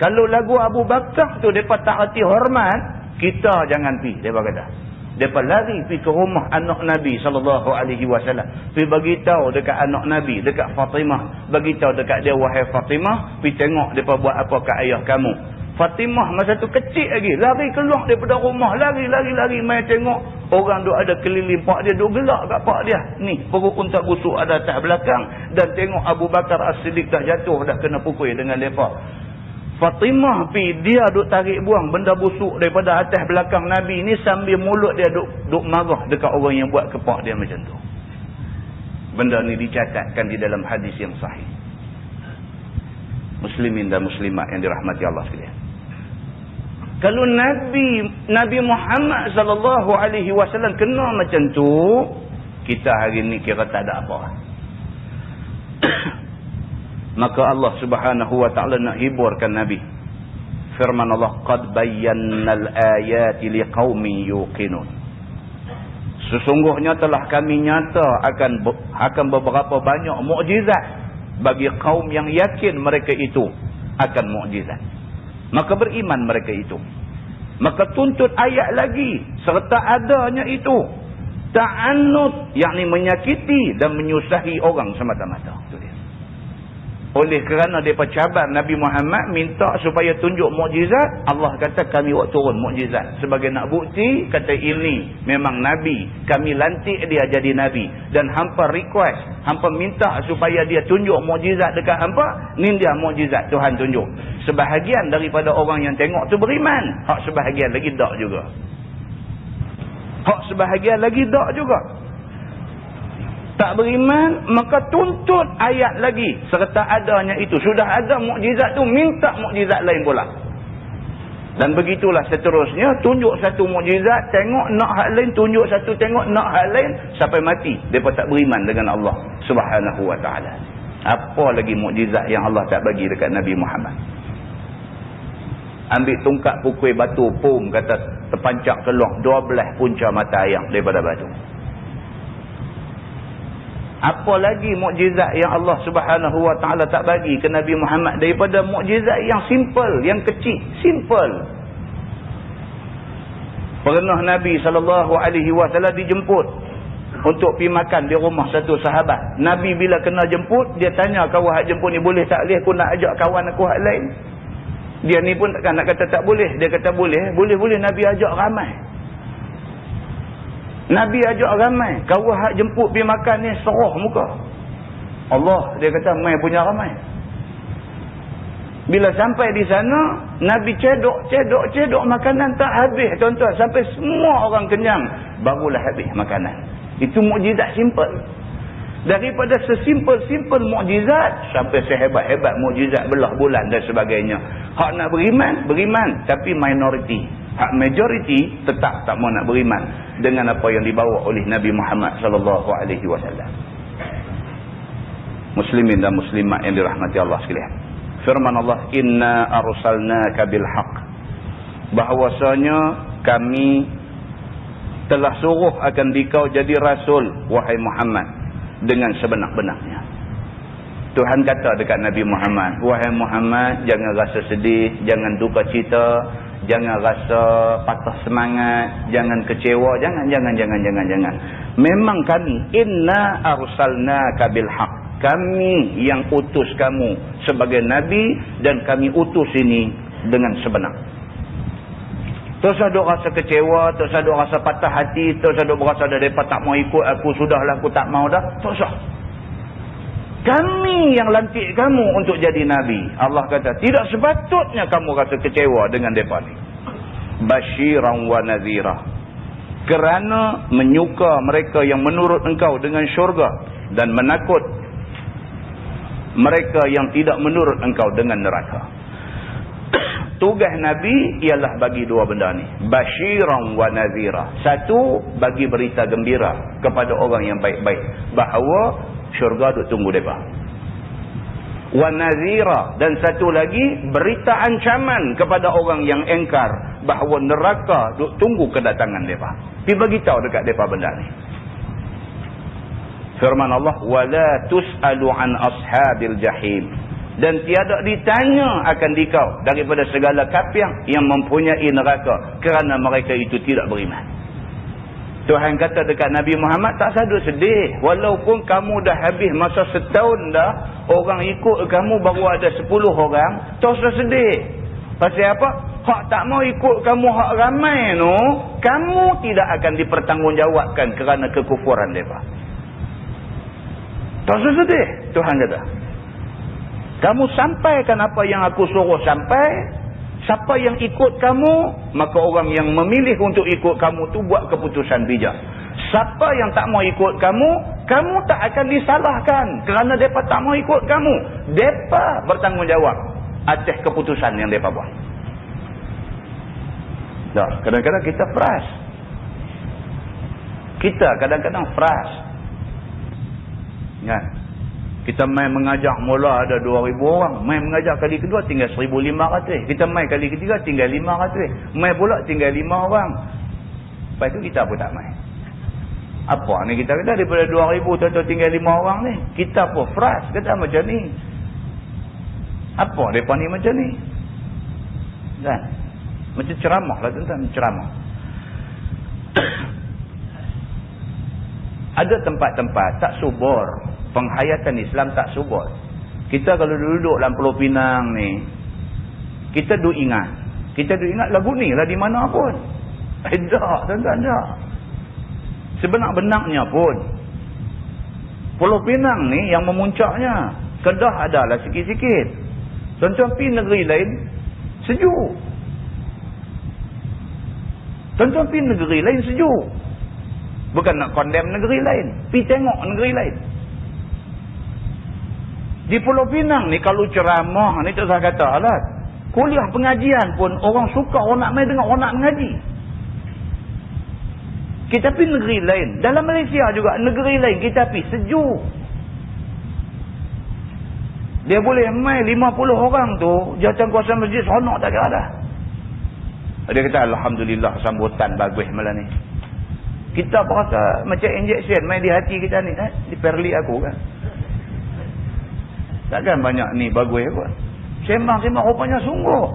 Kalau lagu Abu Bakar tu depa tak erti hormat, kita jangan pergi, depa kata. Mereka lari pergi ke rumah anak Nabi SAW. Pergi beritahu dekat anak Nabi, dekat Fatimah. Beritahu dekat dia, wahai Fatimah, pergi tengok mereka buat apa kat ayah kamu. Fatimah masa tu kecil lagi. Lari keluar daripada rumah. Lari. Main tengok. Orang duk ada keliling pak dia. Duk gelak kat pak dia. Ni, perut unta busuk ada atas belakang. Dan tengok Abu Bakar As-Siddiq dah jatuh. Dah kena pukul dengan mereka. Fatimah dia duk tarik buang benda busuk daripada atas belakang Nabi ni sambil mulut dia duk marah dekat orang yang buat kepak dia macam tu. Benda ni dicatatkan di dalam hadis yang sahih. Muslimin dan muslimat yang dirahmati Allah sekalian. Kalau Nabi Muhammad sallallahu alaihi wasallam kena macam tu, kita hari ni kira tak ada apa. Maka Allah Subhanahu wa taala nak hiburkan Nabi. Firman Allah, qad bayyannal ayati liqaumin yuqinun. Sesungguhnya telah kami nyata akan beberapa banyak mukjizat bagi kaum yang yakin mereka itu akan mukjizat. Maka beriman mereka itu. Maka tuntut ayat lagi serta adanya itu. Ta'annud, yakni menyakiti dan menyusahi orang semata-mata. Itu dia. Oleh kerana mereka cabar Nabi Muhammad, minta supaya tunjuk mukjizat, Allah kata kami buat turun mukjizat. Sebagai nak bukti, kata ini memang Nabi. Kami lantik dia jadi Nabi. Dan hampa request, hampa minta supaya dia tunjuk mukjizat dekat hampa. Ni dia mukjizat Tuhan tunjuk. Sebahagian daripada orang yang tengok tu beriman. Hak sebahagian lagi tak juga. Hak sebahagian lagi tak juga. Tak beriman, maka tuntut ayat lagi serta adanya itu. Sudah ada mukjizat tu, minta mukjizat lain pula. Dan begitulah seterusnya, tunjuk satu mukjizat, tengok nak hak lain, tunjuk satu, tengok nak hak lain, sampai mati depa tak beriman dengan Allah Subhanahu wa taala. Apa lagi mukjizat yang Allah tak bagi dekat Nabi Muhammad? Ambil tungkat pukul batu, pum, kata terpancak keluar 12 punca mata ayam daripada batu. Apa lagi mukjizat yang Allah Subhanahu wa taala tak bagi ke Nabi Muhammad daripada mukjizat yang simple, yang kecil, simple. Pernah Nabi SAW dijemput untuk pergi makan di rumah satu sahabat. Nabi bila kena jemput, dia tanya kawan hak jemput ni, boleh tak boleh aku nak ajak kawan aku hak lain? Dia ni pun takkan nak kata tak boleh. Dia kata boleh. Boleh Nabi ajak ramai. Nabi ajak ramai. Kau hak jemput pergi makan ni serah muka. Allah, dia kata mai punya ramai. Bila sampai di sana, Nabi cedok makanan tak habis, tuan-tuan. Sampai semua orang kenyang, barulah habis makanan. Itu mukjizat simple. Daripada sesimpel-simpel mukjizat sampai sehebat-hebat mukjizat belah bulan dan sebagainya. Hak nak beriman, tapi minoriti. Hak majoriti tetap tak mau nak beriman dengan apa yang dibawa oleh Nabi Muhammad sallallahu alaihi wasallam. Muslimin dan muslimat yang dirahmati Allah sekalian. Firman Allah, inna arsalnaka bil haqq. Bahwasanya kami telah suruh akan dikau jadi rasul, wahai Muhammad, dengan sebenar-benarnya. Tuhan kata dekat Nabi Muhammad, wahai Muhammad, jangan rasa sedih, jangan duka cita, jangan rasa patah semangat, jangan kecewa, jangan. Memang kami, inna arsalnaka bil haqq. Kami yang utus kamu sebagai nabi dan kami utus ini dengan sebenar. Tak usah duk rasa kecewa, tak usah duk rasa patah hati, tak usah duk berasa dah mereka tak mau ikut aku, sudahlah aku tak mau dah. Tak usah. Kami yang lantik kamu untuk jadi nabi. Allah kata, tidak sepatutnya kamu rasa kecewa dengan mereka ni. Basyiran wa nadhira. Kerana menyuka mereka yang menurut engkau dengan syurga dan menakut mereka yang tidak menurut engkau dengan neraka. Tugas Nabi ialah bagi dua benda ni. Basyiran wa nadhira. Satu, bagi berita gembira kepada orang yang baik-baik bahawa syurga duk tunggu mereka. Wa nadhira. Dan satu lagi, berita ancaman kepada orang yang engkar bahawa neraka duk tunggu kedatangan mereka. Pergi beritahu dekat mereka benda ni. Firman Allah, wala tus'alu an ashabil jahim. Dan tiada ditanya akan dikau daripada segala kafir yang mempunyai neraka kerana mereka itu tidak beriman. Tuhan kata dekat Nabi Muhammad, tak sadut sedih. Walaupun kamu dah habis masa setahun dah, orang ikut kamu baru ada 10 orang, tak usah sedih. Pasal apa? Hak tak mau ikut kamu hak ramai tu, kamu tidak akan dipertanggungjawabkan kerana kekufuran mereka. Tak usah sedih, Tuhan kata. Kamu sampaikan apa yang aku suruh sampai. Siapa yang ikut kamu, maka orang yang memilih untuk ikut kamu tu buat keputusan bijak. Siapa yang tak mau ikut kamu, kamu tak akan disalahkan kerana mereka tak mau ikut kamu. Mereka bertanggungjawab atas keputusan yang mereka buat. Dah, kadang-kadang kita frust. Kita kadang-kadang frust. Kan? Kita main mengajar mula ada 2,000 orang. Main mengajar kali kedua tinggal 1,500. Kita main kali ketiga tinggal 500. Main pula tinggal 5 orang. Lepas tu kita pun tak main. Apa ni kita kata daripada 2,000 tu tinggal 5 orang ni. Kita pun frust kata macam ni. Apa mereka ni macam ni? Kan? Macam ceramah lah tuan-tuan. Ceramah. Ada tempat-tempat tak subur. Penghayatan Islam tak subur. Kita kalau duduk dalam Pulau Pinang ni, kita duk ingat. Kita duk ingat lagu ni lah di mana pun. Tak, tuan-tuan, tak. Sebenar-benarnya pun, Pulau Pinang ni yang memuncaknya. Kedah adalah sikit-sikit. Tuan-tuan pergi negeri lain, sejuk. Tuan-tuan pergi negeri lain, sejuk. Bukan nak condemn negeri lain. Pergi tengok negeri lain. Di Pulau Pinang ni kalau ceramah ni tak saya kata lah. Kuliah pengajian pun orang suka, orang nak main dengar, orang nak mengaji. Kita pergi negeri lain. Dalam Malaysia juga negeri lain kita pergi sejuk. Dia boleh main 50 orang tu, jawatan kuasa masjid seronok tak kira dah. Dia kata alhamdulillah sambutan bagus malam ni. Kita berasa macam injection main di hati kita ni, di perli aku kan. Takkan banyak ni bagus apa. Sembang-sembang rupanya sungguh.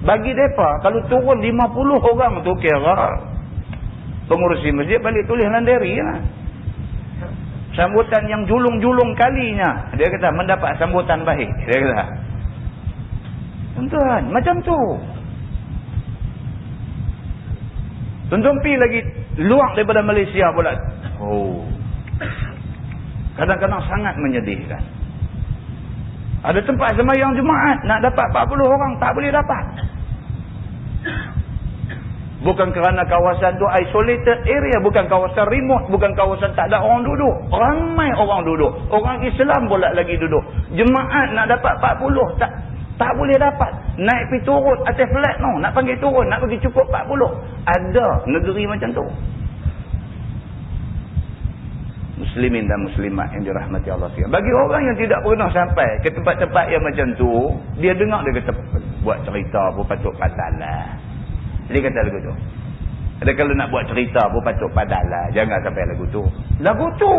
Bagi mereka, kalau turun 50 orang tu kira pengurusi masjid balik tulis landari lah. Sambutan yang julung-julung kalinya. Dia kata mendapat sambutan baik. Dia kata. Tuan-tuan, macam tu. Tuan-tuan pergi lagi luar daripada Malaysia pula. Oh. Kadang-kadang sangat menyedihkan. Ada tempat sembahyang Jumaat nak dapat 40 orang tak boleh dapat. Bukan kerana kawasan tu isolated area, bukan kawasan remote, bukan kawasan tak ada orang duduk. Ramai orang duduk. Orang Islam pula lagi duduk. Jemaat nak dapat 40 tak boleh dapat. Naik pergi turun atas flat no, nak panggil turun, nak pergi cukup 40. Ada negeri macam tu. Muslimin dan muslimat yang dirahmati Allah sekalian. Bagi orang yang tidak pernah sampai ke tempat-tempat yang macam tu, dia dengar dia kata buat cerita pun patut padalah. Dia kata lagu tu. Ada kalau nak buat cerita pun patut padalah. Jangan sampai lagu tu. Lagu tu.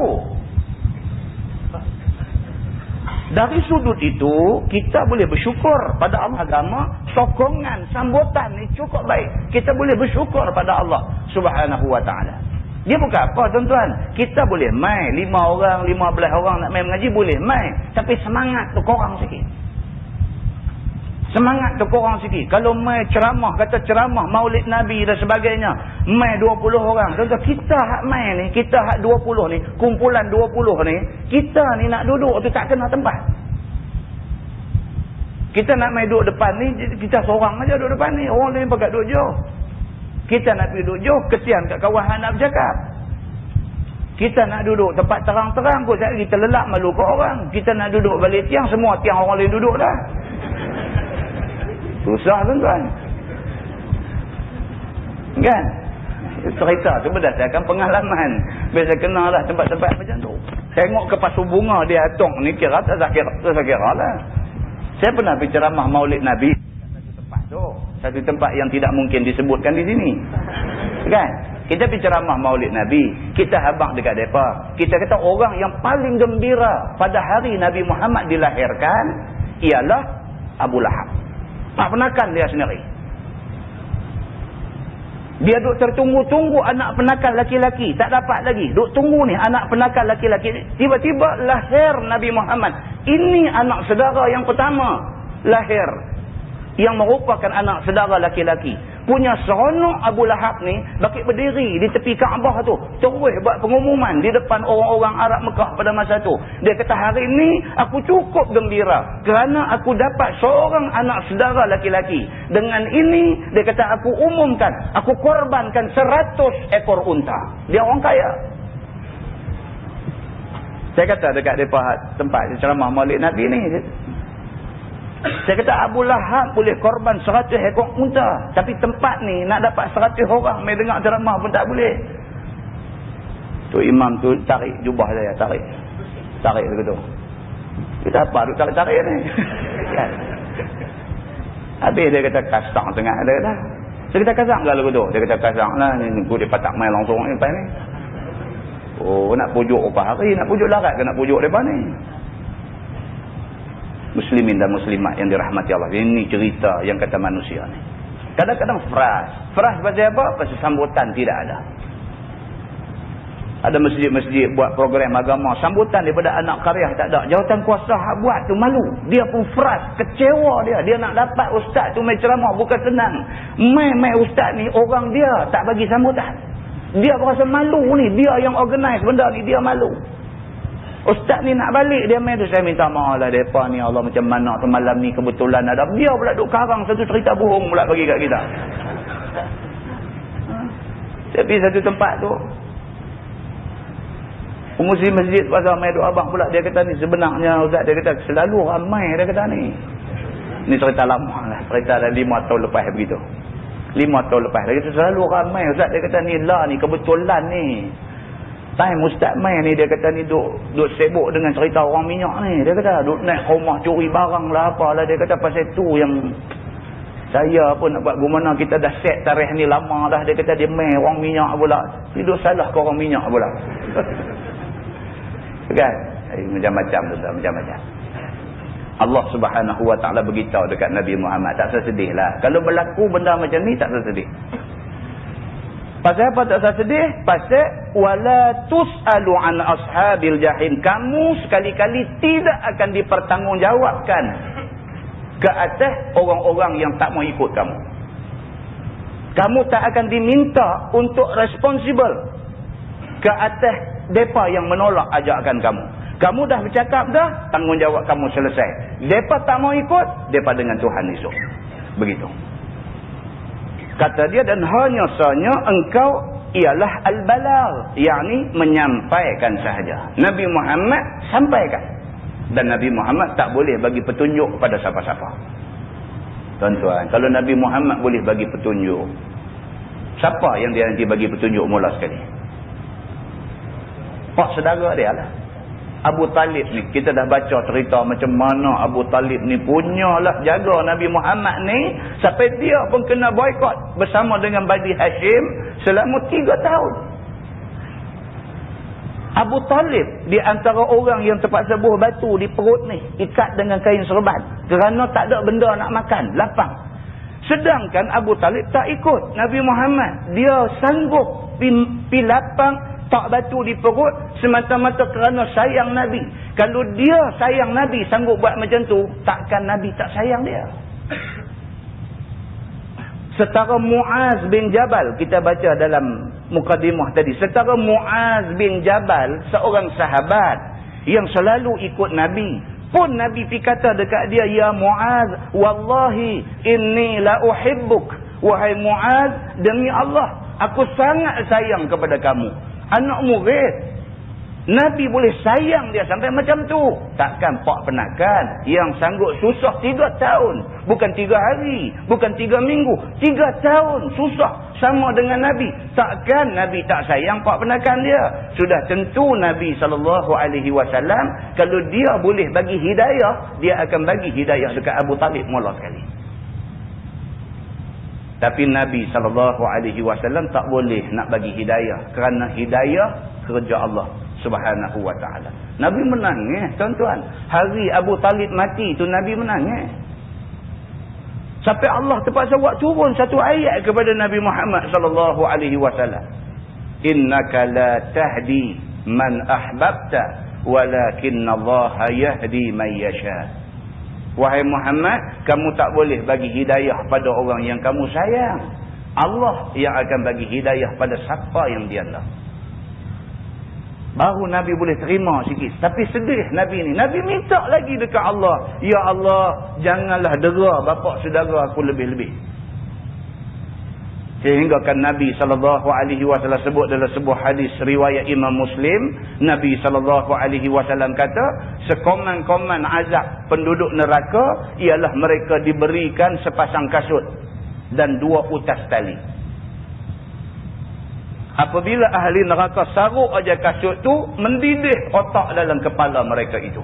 Dari sudut itu, kita boleh bersyukur pada Allah. Agama, sokongan, sambutan ni cukup baik. Kita boleh bersyukur pada Allah Subhanahu wa ta'ala. Dia bukan apa tuan-tuan. Kita boleh main 5 orang, 15 orang nak main mengaji boleh main. Tapi semangat tu kurang sikit. Semangat tu kurang sikit. Kalau main ceramah, kata ceramah Maulid Nabi dan sebagainya, main 20 orang. Tuan-tuan, kita hak main ni, kita hak 20 ni, kumpulan 20 ni, kita ni nak duduk tu tak kena tempat. Kita nak main duduk depan ni, kita seorang aja duduk depan ni. Orang lain pakat duduk jauh. Kita nak pergi duduk jauh, kesian kat kawahan nak bercakap. Kita nak duduk tempat terang-terang pun kita lelak malu ke orang. Kita nak duduk balik tiang, semua tiang orang lain duduk dah. Susah tuan-tuan. Kan? Cerita tu berdasarkan pengalaman. Biasa kenal lah tempat-tempat macam tu. Tengok ke pasu bunga dia atung ni, kira tak saya kira lah. Saya pernah pergi ceramah Maulid Nabi. Satu tempat yang tidak mungkin disebutkan di sini. Kan? Kita pergi ceramah Maulid Nabi. Kita habaq dekat mereka. Kita kata orang yang paling gembira pada hari Nabi Muhammad dilahirkan ialah Abu Lahab. Tak penakan dia sendiri. Dia duk tertunggu-tunggu anak penakal laki-laki. Tak dapat lagi. Duk tunggu ni anak penakal laki-laki. Tiba-tiba lahir Nabi Muhammad. Ini anak saudara yang pertama lahir. Yang merupakan anak saudara laki-laki. Punya seronok Abu Lahab ni bakit berdiri di tepi Kaabah tu. Terus buat pengumuman di depan orang-orang Arab Mekah pada masa tu. Dia kata hari ni aku cukup gembira. Kerana aku dapat seorang anak saudara laki-laki. Dengan ini dia kata aku umumkan. Aku korbankan 100 ekor unta. Dia orang kaya. Saya kata dekat mereka tempat ceramah Maulid Nabi ni. Saya kata Abu Lahab boleh korban 100 ekor unta. Tapi tempat ni nak dapat 100 orang main dengar ceramah pun tak boleh. Tu imam tu tarik jubah saya. Tarik begitu. Kita apa duk tarik-tarik ni? Kan? Habis dia kata kasang tengah. Dia kata, saya kata kasang ke lagu tu? Dia kata kasang lah. Ni aku dia patak main langsung ni lepas ni. Oh nak pujuk apa hari? Nak pujuk larat ke nak pujuk lepas ni? Muslimin dan muslimat yang dirahmati Allah. Ini cerita yang kata manusia ni. Kadang-kadang frust. Frust pasal apa? Pasal sambutan tidak ada. Ada masjid-masjid buat program agama. Sambutan daripada anak karya tak ada. Jawatan kuasa buat tu malu. Dia pun frust. Kecewa dia. Dia nak dapat ustaz tu main ceramah. Bukan senang. Main ustaz ni orang dia tak bagi sambutan. Dia berasa malu ni. Dia yang organize benda ni. Dia malu. Ustaz ni nak balik dia main tu. Saya minta maaf lah mereka ni Allah macam mana tu malam ni kebetulan ada. Dia pula duk karang satu cerita bohong pula bagi kat kita. Tapi satu tempat tu pengurusi masjid pasal main duk abang pula. Dia kata ni sebenarnya Ustaz dia kata selalu ramai dia kata ni. Ni cerita lama lah. Cerita dah 5 tahun lepas begitu. 5 tahun lepas. Dia kata selalu ramai Ustaz dia kata ni lah ni kebetulan ni. Time Ustaz main ni dia kata ni duk sibuk dengan cerita orang minyak ni. Dia kata duk naik rumah curi barang lah apalah. Dia kata pasal tu yang saya pun nak buat gimana kita dah set tarikh ni lama dah. Dia kata dia main orang minyak pula. Dia salah ke orang minyak pula. Kan? Macam-macam tu dah. Macam-macam. Allah Subhanahu Wa Ta'ala beritahu dekat Nabi Muhammad. Tak sesedih lah. Kalau berlaku benda macam ni tak sesedih. Pasal apa tak usah sedih? Pasal wala tus'alu an ashabil jahim. Kamu sekali-kali tidak akan dipertanggungjawabkan ke atas orang-orang yang tak mau ikut kamu. Kamu tak akan diminta untuk responsible ke atas depa yang menolak ajakan kamu. Kamu dah bercakap dah, tanggungjawab kamu selesai. Depa tak mau ikut, depa dengan Tuhan esok. Begitu. Kata dia dan hanya sahaja engkau ialah al-balagh, yakni menyampaikan sahaja. Nabi Muhammad sampaikan. Dan Nabi Muhammad tak boleh bagi petunjuk kepada siapa-siapa. Tuan-tuan, kalau Nabi Muhammad boleh bagi petunjuk, siapa yang dia nanti bagi petunjuk mula sekali? Pak saudara dia lah. Abu Talib ni, kita dah baca cerita macam mana Abu Talib ni punyalah jaga Nabi Muhammad ni sampai dia pun kena boykot bersama dengan Bani Hashim selama 3 tahun. Abu Talib di antara orang yang terpaksa buah batu di perut ni, ikat dengan kain serban kerana tak ada benda nak makan, lapang. Sedangkan Abu Talib tak ikut Nabi Muhammad. Dia sanggup pi lapang tak batu di perut semata-mata kerana sayang Nabi. Kalau dia sayang Nabi sanggup buat macam tu, takkan Nabi tak sayang dia. Setara Muaz bin Jabal, kita baca dalam mukadimah tadi, setara Muaz bin Jabal, seorang sahabat yang selalu ikut Nabi, pun Nabi kata dekat dia, ya Muaz, wallahi inni la uhibbuk. Wahai Muaz, demi Allah aku sangat sayang kepada kamu. Anak murid Nabi boleh sayang dia sampai macam tu. Takkan pak penakan yang sanggup susah 3 tahun, bukan 3 hari, bukan 3 minggu, 3 tahun susah sama dengan Nabi. Takkan Nabi tak sayang pak penakan dia? Sudah tentu Nabi SAW kalau dia boleh bagi hidayah, dia akan bagi hidayah dekat Abu Talib mula sekali. Tapi Nabi SAW tak boleh nak bagi hidayah, kerana hidayah kerja Allah Subhanahu wa ta'ala. Nabi menangis, tuan-tuan. Hari Abu Talib mati tu Nabi menangis. Sampai Allah terpaksa buat turun satu ayat kepada Nabi Muhammad sallallahu alaihi wasallam. Innaka la tahdi man ahbabta walakinallaha yahdi man yasha. Wahai Muhammad, kamu tak boleh bagi hidayah pada orang yang kamu sayang. Allah yang akan bagi hidayah pada siapa yang dia nak. Baru Nabi boleh terima sikit. Tapi sedih Nabi ni. Nabi minta lagi dekat Allah. Ya Allah, janganlah dera bapa saudara aku lebih-lebih. Sehingga kan Nabi SAW sebut dalam sebuah hadis riwayat Imam Muslim. Nabi SAW kata, sekoman-koman azab penduduk neraka ialah mereka diberikan sepasang kasut dan 2 utas tali. Apabila ahli neraka saruk aja kasut tu, mendidih otak dalam kepala mereka itu.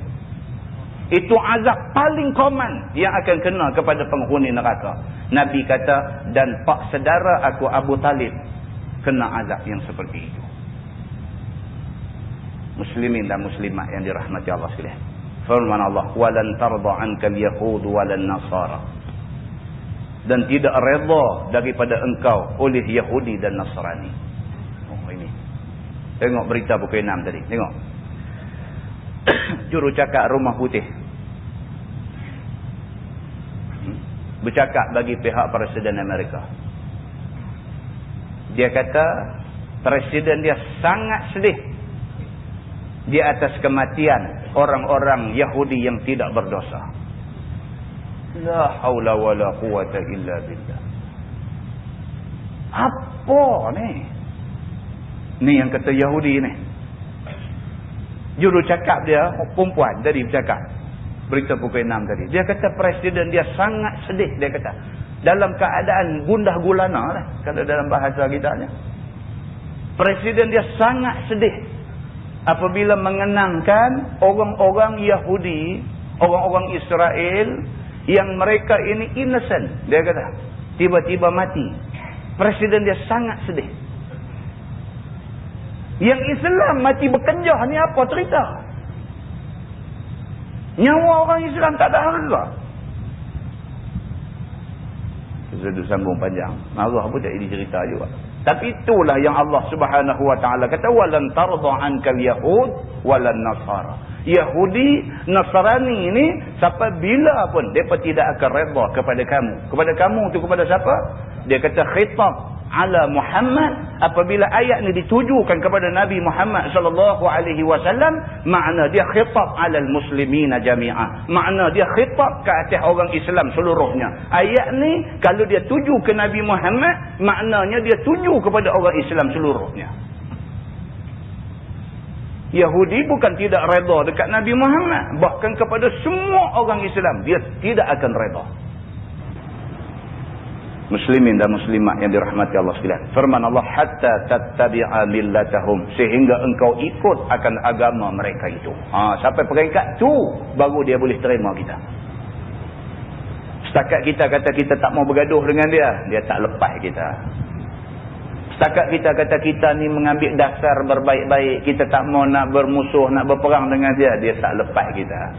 Itu azab paling common yang akan kena kepada penghuni neraka. Nabi kata, dan pak saudara aku Abu Talib kena azab yang seperti itu. Muslimin dan muslimat yang dirahmati Allah sekalian. Firman Allah, walan tarda anka al-yahud walan nasara. Dan tidak redha daripada engkau oleh Yahudi dan Nasrani. Tengok berita pukul 6 tadi. Tengok. Jurucakap Rumah Putih bercakap bagi pihak Presiden Amerika. Dia kata Presiden dia sangat sedih di atas kematian orang-orang Yahudi yang tidak berdosa. La haula wala quwata illa billah. Apa ni? Ni yang kata Yahudi ni. Juru cakap dia, perempuan tadi bercakap. Berita pukul 6 tadi. Dia kata Presiden dia sangat sedih. Dia kata. Dalam keadaan gundah gulana lah. Kalau dalam bahasa kita ni. Presiden dia sangat sedih. Apabila mengenangkan orang-orang Yahudi. Orang-orang Israel. Yang mereka ini innocent. Dia kata. Tiba-tiba mati. Presiden dia sangat sedih. Yang Islam mati bekerja ni apa cerita? Nyawa orang Islam tak ada harga. Sudah sambung panjang. Marah pun tak jadi cerita juga. Tapi itulah yang Allah Subhanahu Wa Taala kata, walan tarda ankal yahud walan nasara. Yahudi, Nasrani ini sampai bila pun depa tidak akan redha kepada kamu. Kepada kamu tu kepada siapa? Dia kata khitab ala Muhammad. Apabila ayat ni ditujukan kepada Nabi Muhammad sallallahu alaihi wasallam, makna dia khitab alal muslimina jami'ah. Makna dia khitab ke atas orang Islam seluruhnya. Ayat ni kalau dia tuju ke Nabi Muhammad, maknanya dia tuju kepada orang Islam seluruhnya. Yahudi bukan tidak redha dekat Nabi Muhammad, bahkan kepada semua orang Islam dia tidak akan redha. Muslimin dan muslimat yang dirahmati Allah sekalian. Firman Allah, hatta tattabi'a millatahum, sehingga engkau ikut akan agama mereka itu. Sampai peringkat tu baru dia boleh terima kita. Setakat kita kata kita tak mau bergaduh dengan dia, dia tak lepas kita. Setakat kita kata kita ni mengambil dasar berbaik-baik, kita tak mau nak bermusuh, nak berperang dengan dia, dia tak lepas kita.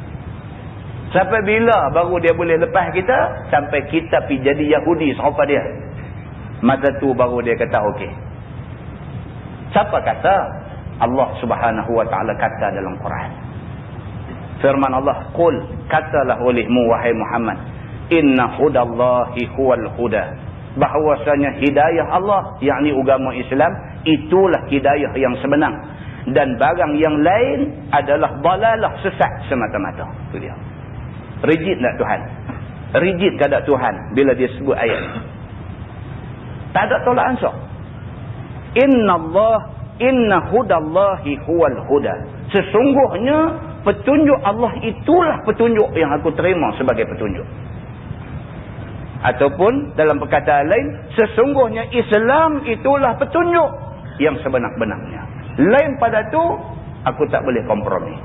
Sampai bila baru dia boleh lepas kita? Sampai kita pergi jadi Yahudi serupa dia. Masa tu baru dia kata okey. Siapa kata? Allah Subhanahu Wa Taala kata dalam Quran. Firman Allah, qul, katalah olehmu wahai Muhammad, inna hudallahi huwal huda. Bahawasanya hidayah Allah, yakni agama Islam, itulah hidayah yang sebenar. Dan barang yang lain adalah dalalah, sesat semata-mata. Itu dia. Rigid tak Tuhan? Rigid kepada Tuhan bila dia sebut ayat ni. Tak ada tolak ansur. Inna hudallahi huwal huda. Sesungguhnya petunjuk Allah itulah petunjuk yang aku terima sebagai petunjuk. Ataupun dalam perkataan lain, sesungguhnya Islam itulah petunjuk yang sebenar-benarnya. Lain pada tu, aku tak boleh kompromi.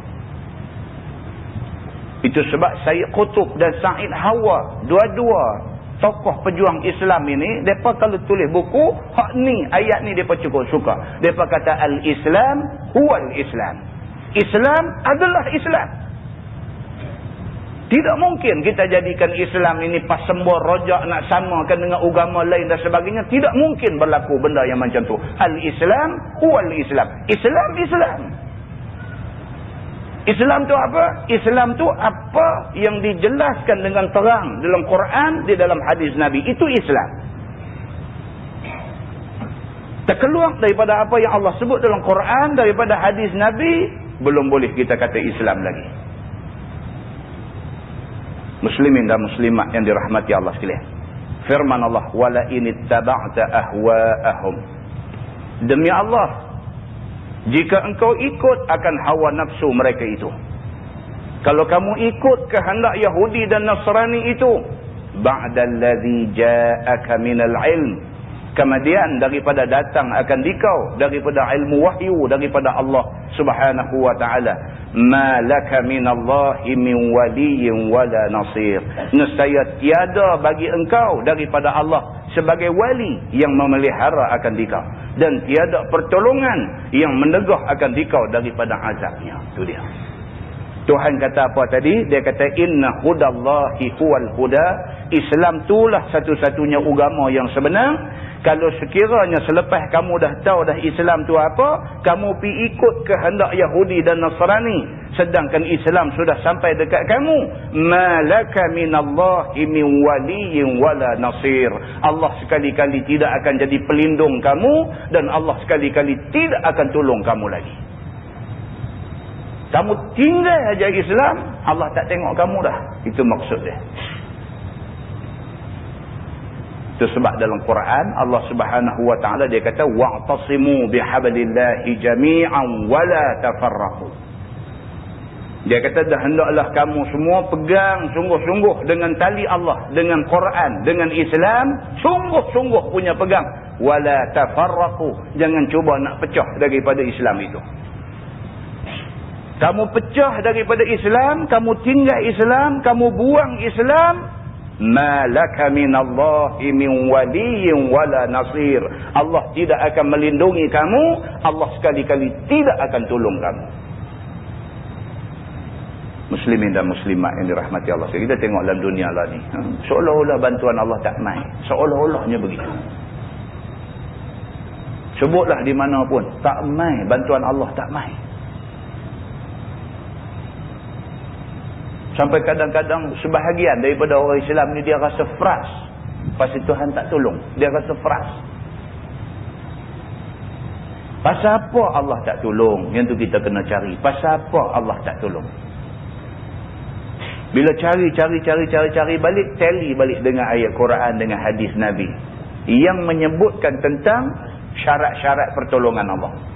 Itu sebab Sayyid Qutb dan Sa'id Hawa, dua-dua tokoh pejuang Islam ini, mereka kalau tulis buku, hak ni, ayat ni mereka cukup suka. Mereka kata al-Islam huwal Islam. Islam adalah Islam. Tidak mungkin kita jadikan Islam ini pasembur rojak nak samakan dengan agama lain dan sebagainya. Tidak mungkin berlaku benda yang macam tu. Al-Islam huwal Islam. Islam. Islam tu apa? Islam tu apa yang dijelaskan dengan terang dalam Quran, di dalam hadis Nabi. Itu Islam. Terkeluar daripada apa yang Allah sebut dalam Quran, daripada hadis Nabi, belum boleh kita kata Islam lagi. Muslimin dan muslimat yang dirahmati Allah sekalian. Firman Allah, wala in ittaba'ta ahwa'ahum. Demi Allah, jika engkau ikut akan hawa nafsu mereka itu. Kalau kamu ikut kehendak Yahudi dan Nasrani itu, ba'dallazi ja'aka minal ilm, kemudian daripada datang akan dikau daripada ilmu wahyu daripada Allah Subhanahu wa taala, ma laka minallahi min waliyyin wala nasir. Nescaya tiada bagi engkau daripada Allah sebagai wali yang memelihara akan dikau, dan tiada pertolongan yang menegah akan dikau daripada azabnya. Itu dia. Tuhan kata apa tadi? Dia kata inna hudallahi huwal huda. Islam itulah satu-satunya agama yang sebenar. Kalau sekiranya selepas kamu dah tahu dah Islam tu apa, kamu pi ikut kehendak Yahudi dan Nasrani, sedangkan Islam sudah sampai dekat kamu, malaka minallahi min waliyyin wala nasir. Allah sekali-kali tidak akan jadi pelindung kamu, dan Allah sekali-kali tidak akan tolong kamu lagi. Kamu tinggal aja Islam, Allah tak tengok kamu dah. Itu maksud dia. Itu sebab dalam Quran Allah Subhanahu wa taala dia kata wa'tasimu bihablillahi jami'an wala tafarraqu. Dia kata dah hendaklah kamu semua pegang sungguh-sungguh dengan tali Allah, dengan Quran, dengan Islam, sungguh-sungguh punya pegang, wala tafarraqu. Jangan cuba nak pecah daripada Islam itu. Kamu pecah daripada Islam, kamu tinggal Islam, kamu buang Islam, ma laka minallahi min waliyyin wala nasir. Allah tidak akan melindungi kamu, Allah sekali-kali tidak akan tolong kamu. Muslimin dan muslimat yang dirahmati Allah. Kita tengok dalam dunia lah ni, seolah-olah bantuan Allah tak mai, seolah-olahnya begitu. Sebutlah di mana pun, tak mai, bantuan Allah tak mai. Sampai kadang-kadang sebahagian daripada orang Islam ni dia rasa fras pasal Tuhan tak tolong. Dia rasa fras. Pasal apa Allah tak tolong? Yang tu kita kena cari. Pasal apa Allah tak tolong? Bila cari balik, tally balik dengan ayat Quran, dengan hadis Nabi yang menyebutkan tentang syarat-syarat pertolongan Allah.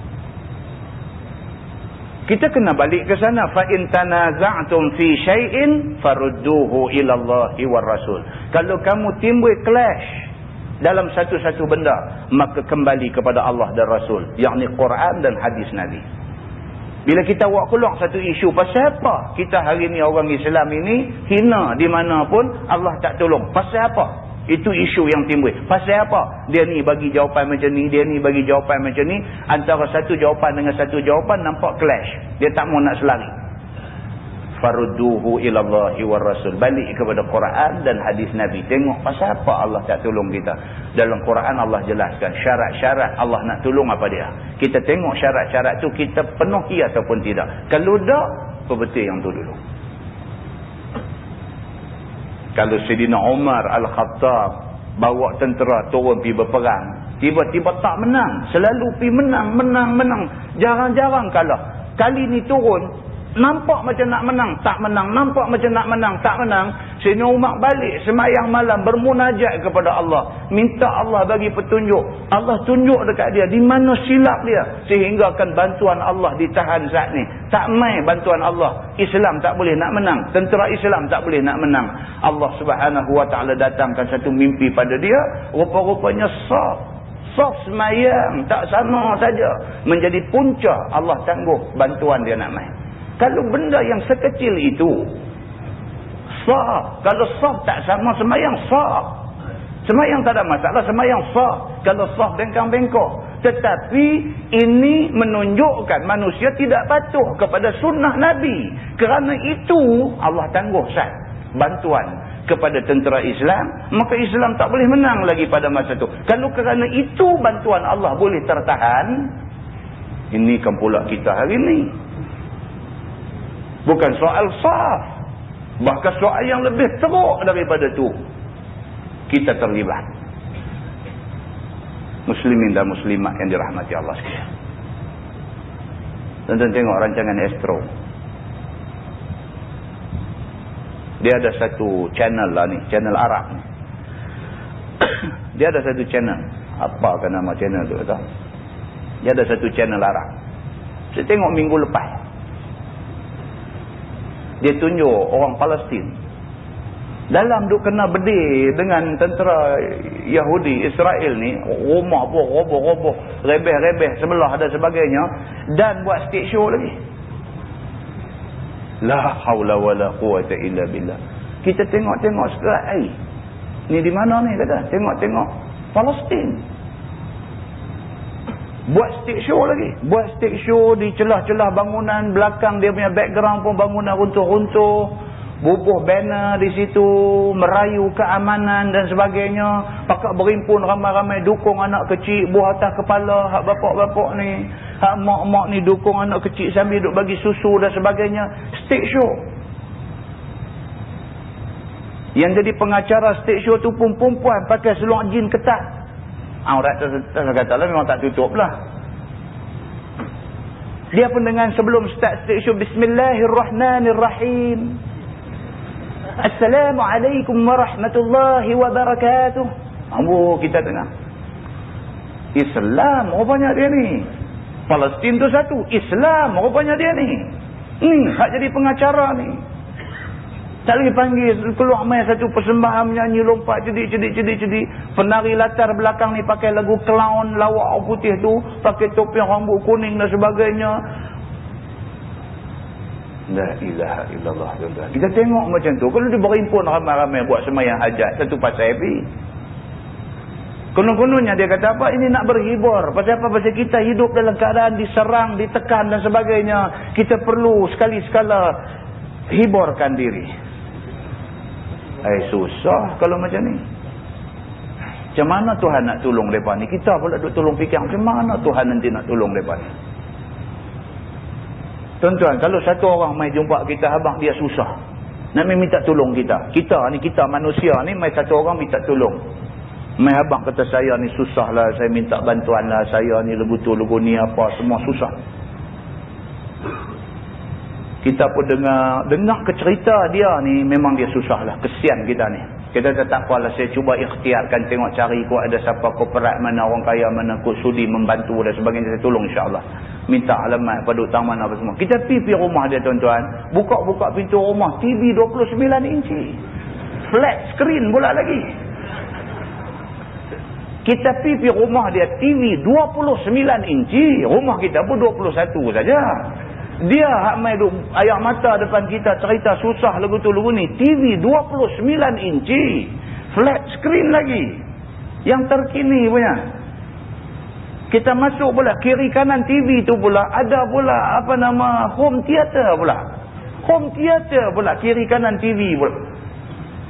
Kita kena balik ke sana. Fa in tanaza'tum fi syai'in farudduhu ila Allahi war Rasul. Kalau kamu timbul clash dalam satu-satu benda, maka kembali kepada Allah dan Rasul, yakni Quran dan hadis Nabi. Bila kita buat keluar satu isu, pasal apa kita hari ni orang Islam ini hina di mana pun, Allah tak tolong? Pasal apa? Itu isu yang timbul. Pasal apa? Dia ni bagi jawapan macam ni, dia ni bagi jawapan macam ni. Antara satu jawapan dengan satu jawapan nampak clash. Dia tak mau nak selari. Farudduhu ilallahi war Rasul. Balik kepada Quran dan hadis Nabi. Tengok pasal apa Allah tak tolong kita. Dalam Quran Allah jelaskan syarat-syarat Allah nak tolong apa dia. Kita tengok syarat-syarat tu kita penuhi ataupun tidak. Kalau tak, betul yang tu dulu. Kalau Sayyidina Umar Al-Khattab bawa tentera turun pergi berperang, tiba-tiba tak menang, selalu pergi menang. Jarang-jarang kalah. Kali ni turun, nampak macam nak menang, tak menang. Nampak macam nak menang, tak menang. Sayyidina Umar balik semayang malam bermunajat kepada Allah, minta Allah bagi petunjuk. Allah tunjuk dekat dia di mana silap dia, sehinggakan bantuan Allah ditahan saat ni. Tak mai bantuan Allah, Islam tak boleh nak menang, tentera Islam tak boleh nak menang. Allah Subhanahu wa taala datangkan satu mimpi pada dia, rupa-rupanya saf semayang tak sama saja menjadi punca Allah tangguh bantuan dia nak mai. Kalau benda yang sekecil itu sah, kalau sah tak sama semayang sah, semayang tak ada masalah, semayang sah. Kalau sah bengkang-bengkok. Tetapi ini menunjukkan manusia tidak patuh kepada sunnah Nabi. Kerana itu Allah tangguh sah. bantuan kepada tentera Islam, maka Islam tak boleh menang lagi pada masa itu. Kalau kerana itu bantuan Allah boleh tertahan, ini kan pula kita hari ini. Bukan soal saf, bahkan soal yang lebih teruk daripada itu, kita terlibat. Muslimin dan muslimat yang dirahmati Allah sekalian. Tonton tengok rancangan Astro. Dia ada satu channel lah ni, channel Arab ni. Dia ada satu channel. Apakah nama channel tu tak? Dia ada satu channel Arab. Saya tengok minggu lepas. Dia tunjuk orang Palestin dalam duk kena bedil dengan tentera Yahudi Israel ni, rumah pun roboh-roboh, rebeh-rebeh sebelah dan sebagainya, dan buat stage show lagi. La haula wala quwata illa billah. Kita tengok-tengok sekarang, ni di mana ni kata? Tengok-tengok Palestin. Buat stage show lagi. Buat stage show di celah-celah bangunan belakang, dia punya background pun bangunan runtuh-runtuh. Bubuh banner di situ, merayu keamanan dan sebagainya. Pakak berimpun ramai-ramai dukung anak kecil, buah atas kepala, hak bapak-bapak ni, hak mak-mak ni dukung anak kecil sambil duk bagi susu dan sebagainya. Stage show. Yang jadi pengacara stage show tu pun perempuan pakai seluar jin ketat. Aurat katalah memang tak tutup lah. Dia pun dengan sebelum start stage show, Bismillahirrahmanirrahim, Assalamualaikum warahmatullahi wabarakatuh. Kita dengar Islam rupanya dia ni. Palestin tu satu, Islam rupanya dia ni. Hak jadi pengacara ni. Tak lagi panggil keluar main satu persembahan menyanyi lompat cedik. Penari latar belakang ni pakai lagu clown lawak putih tu, pakai topi rambut kuning dan sebagainya. La ilaha illallah. Kita tengok macam tu. Kalau dia berimpun ramai-ramai buat sembahyang hajat, satu pasal happy. Konon-kononnya dia kata apa? Ini nak berhibur. Pasal apa? Pasal kita hidup dalam keadaan diserang, ditekan dan sebagainya. Kita perlu sekali-sekala hiburkan diri. Susah kalau macam ni. Macam mana Tuhan nak tolong mereka ni? Kita pula duk tolong fikir. Macam mana Tuhan nanti nak tolong mereka ni? Tuan-tuan, kalau satu orang mai jumpa kita, abang dia susah, nak minta tolong kita. Kita ni, kita manusia ni, mai satu orang minta tolong. Mai abang kata saya ni susah lah, saya minta bantuan lah, saya ni legu tu, legu ni apa, semua susah. Kita pun dengar ke cerita dia ni, memang dia susah lah, kesian kita ni. Kita kata tak apalah, saya cuba ikhtiarkan, tengok cari kau ada siapa korporat mana, orang kaya mana, kau sudi membantu dan sebagainya, saya tolong insyaAllah. Minta alamat pada taman apa semua. Kita pergi rumah dia tuan-tuan, buka-buka pintu rumah, TV 29 inci, flat screen pula lagi. Kita pergi rumah dia, TV 29 inci, rumah kita pun 21 saja. Dia hak mai duk air mata depan kita cerita susah lagu tu lagu ni. TV 29 inci, flat screen lagi, yang terkini punya. Kita masuk pula kiri kanan TV tu pula ada pula apa nama home theater pula. Home theater pula kiri kanan TV pula.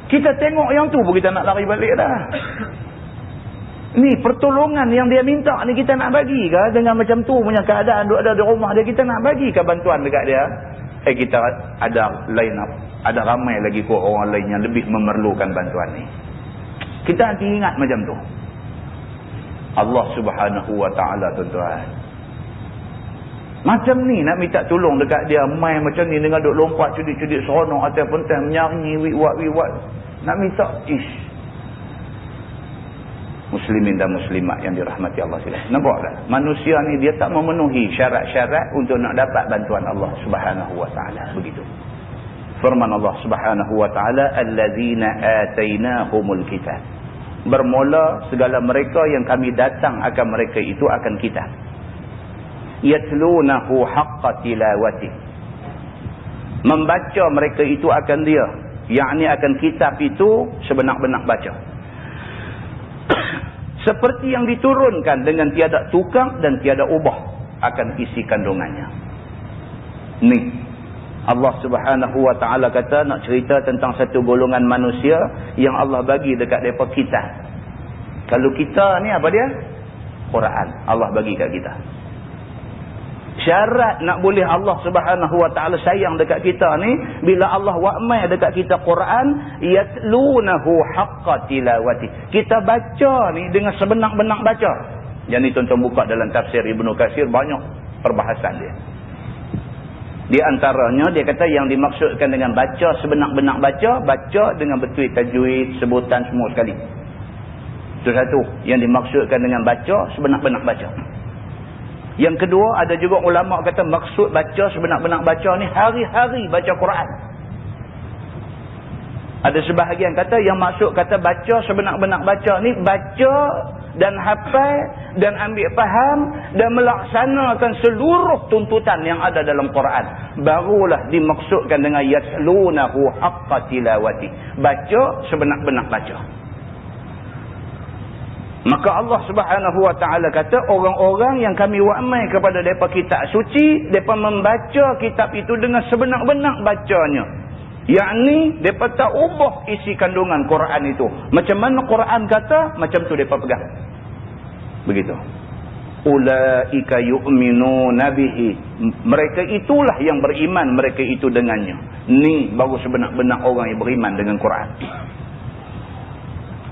Kita tengok yang tu pun kita nak lari balik dah. Ni pertolongan yang dia minta ni kita nak bagi ke? Dengan macam tu punya keadaan duk ada di rumah dia, kita nak bagi ke bantuan dekat dia? Kita ada line up, ada ramai lagi kok orang lain yang lebih memerlukan bantuan ni. Kita nanti ingat macam tu. Allah Subhanahu wa ta'ala tuan-tuan. Macam ni nak minta tolong dekat dia, main macam ni dengan duk lompat cedik-cedik seronok atas pentas menyanyi wiwat. Nak minta muslimin dan muslimat yang dirahmati Allah sekalian. Nampak tak? Manusia ni dia tak memenuhi syarat-syarat untuk nak dapat bantuan Allah Subhanahu wa ta'ala. Begitu. Firman Allah Subhanahu wa ta'ala, allazina atainahumul kitab. Bermula segala mereka yang kami datang akan mereka itu akan kita. Yatlunahu haqqa tilawati. Membaca mereka itu akan dia. Yakni akan kitab itu sebenar-benar baca. Seperti yang diturunkan dengan tiada tukang dan tiada ubah akan isi kandungannya. Ni Allah Subhanahu wa ta'ala kata nak cerita tentang satu golongan manusia yang Allah bagi dekat mereka kita. Kalau kita ni apa dia? Quran. Allah bagi kat kita. Syarat nak boleh Allah Subhanahu wa ta'ala sayang dekat kita ni, bila Allah wa'mai dekat kita Quran, yatlunahu haqqa tilawati. Kita baca ni dengan sebenar-benar baca. Yang ni tuan-tuan buka dalam tafsir Ibnu Katsir, banyak perbahasan dia. Di antaranya dia kata yang dimaksudkan dengan baca sebenar-benar baca dengan betul tajwid, sebutan semua sekali. Itu satu yang dimaksudkan dengan baca sebenar-benar baca. Yang kedua, ada juga ulama kata maksud baca sebenar-benar baca ni hari-hari baca Quran. Ada sebahagian kata yang maksud kata baca sebenar-benar baca ni baca dan hafal dan ambil faham dan melaksanakan seluruh tuntutan yang ada dalam Quran. Barulah dimaksudkan dengan yatlunahu haqqa tilawati. Baca sebenar-benar baca. Maka Allah Subhanahu wa ta'ala kata orang-orang yang kami wa'mai kepada mereka kitab suci, mereka membaca kitab itu dengan sebenar-benar bacanya. Yakni mereka tak ubah isi kandungan Quran itu. Macam mana Quran kata, macam tu mereka pegang. Begitu. Ulaika yu'minuna bihi. Mereka itulah yang beriman, mereka itu dengannya. Ni baru sebenar-benar orang yang beriman dengan Quran.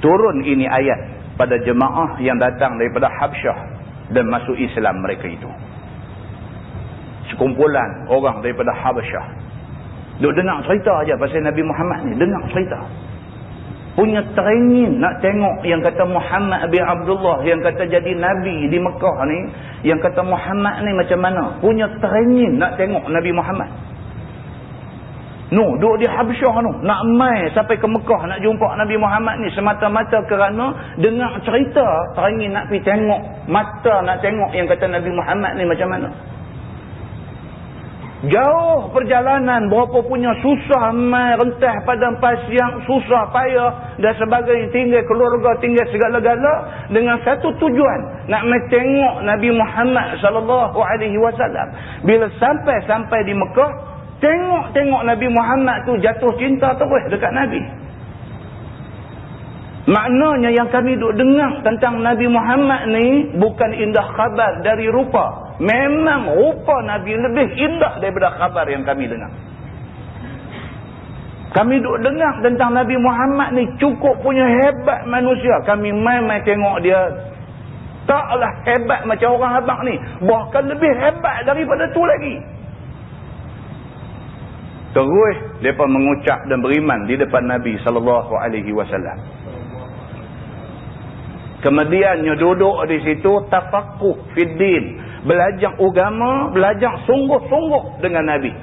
Turun ini ayat pada jemaah yang datang daripada Habsyah dan masuk Islam mereka itu. Sekumpulan orang daripada Habsyah. Duk dengar cerita aja pasal Nabi Muhammad ni. Dengar cerita. Punya teringin nak tengok yang kata Muhammad bin Abdullah, yang kata jadi Nabi di Mekah ni. Yang kata Muhammad ni macam mana. Punya teringin nak tengok Nabi Muhammad. Duduk di Habsyah nak mai sampai ke Mekah nak jumpa Nabi Muhammad ni semata-mata kerana dengar cerita, teringin nak pergi tengok, mata nak tengok yang kata Nabi Muhammad ni macam mana. Jauh perjalanan, berapa punya susah mai, rentah padang pasir, susah payah dan sebagainya, tinggal keluarga, tinggal segala-gala dengan satu tujuan, nak mai tengok Nabi Muhammad sallallahu alaihi wasallam. Bila sampai di Mekah, tengok Nabi Muhammad tu jatuh cinta terus dekat Nabi. Maknanya yang kami duk dengar tentang Nabi Muhammad ni bukan indah khabar dari rupa. Memang rupa Nabi lebih indah daripada khabar yang kami dengar. Kami duk dengar tentang Nabi Muhammad ni cukup punya hebat manusia. Kami mai tengok dia taklah hebat macam orang abang ni. Bahkan lebih hebat daripada tu lagi. Terus mereka mengucap dan beriman di depan Nabi SAW. Kemudiannya duduk di situ tafaqquh fiddin, belajar agama, belajar sungguh-sungguh dengan Nabi.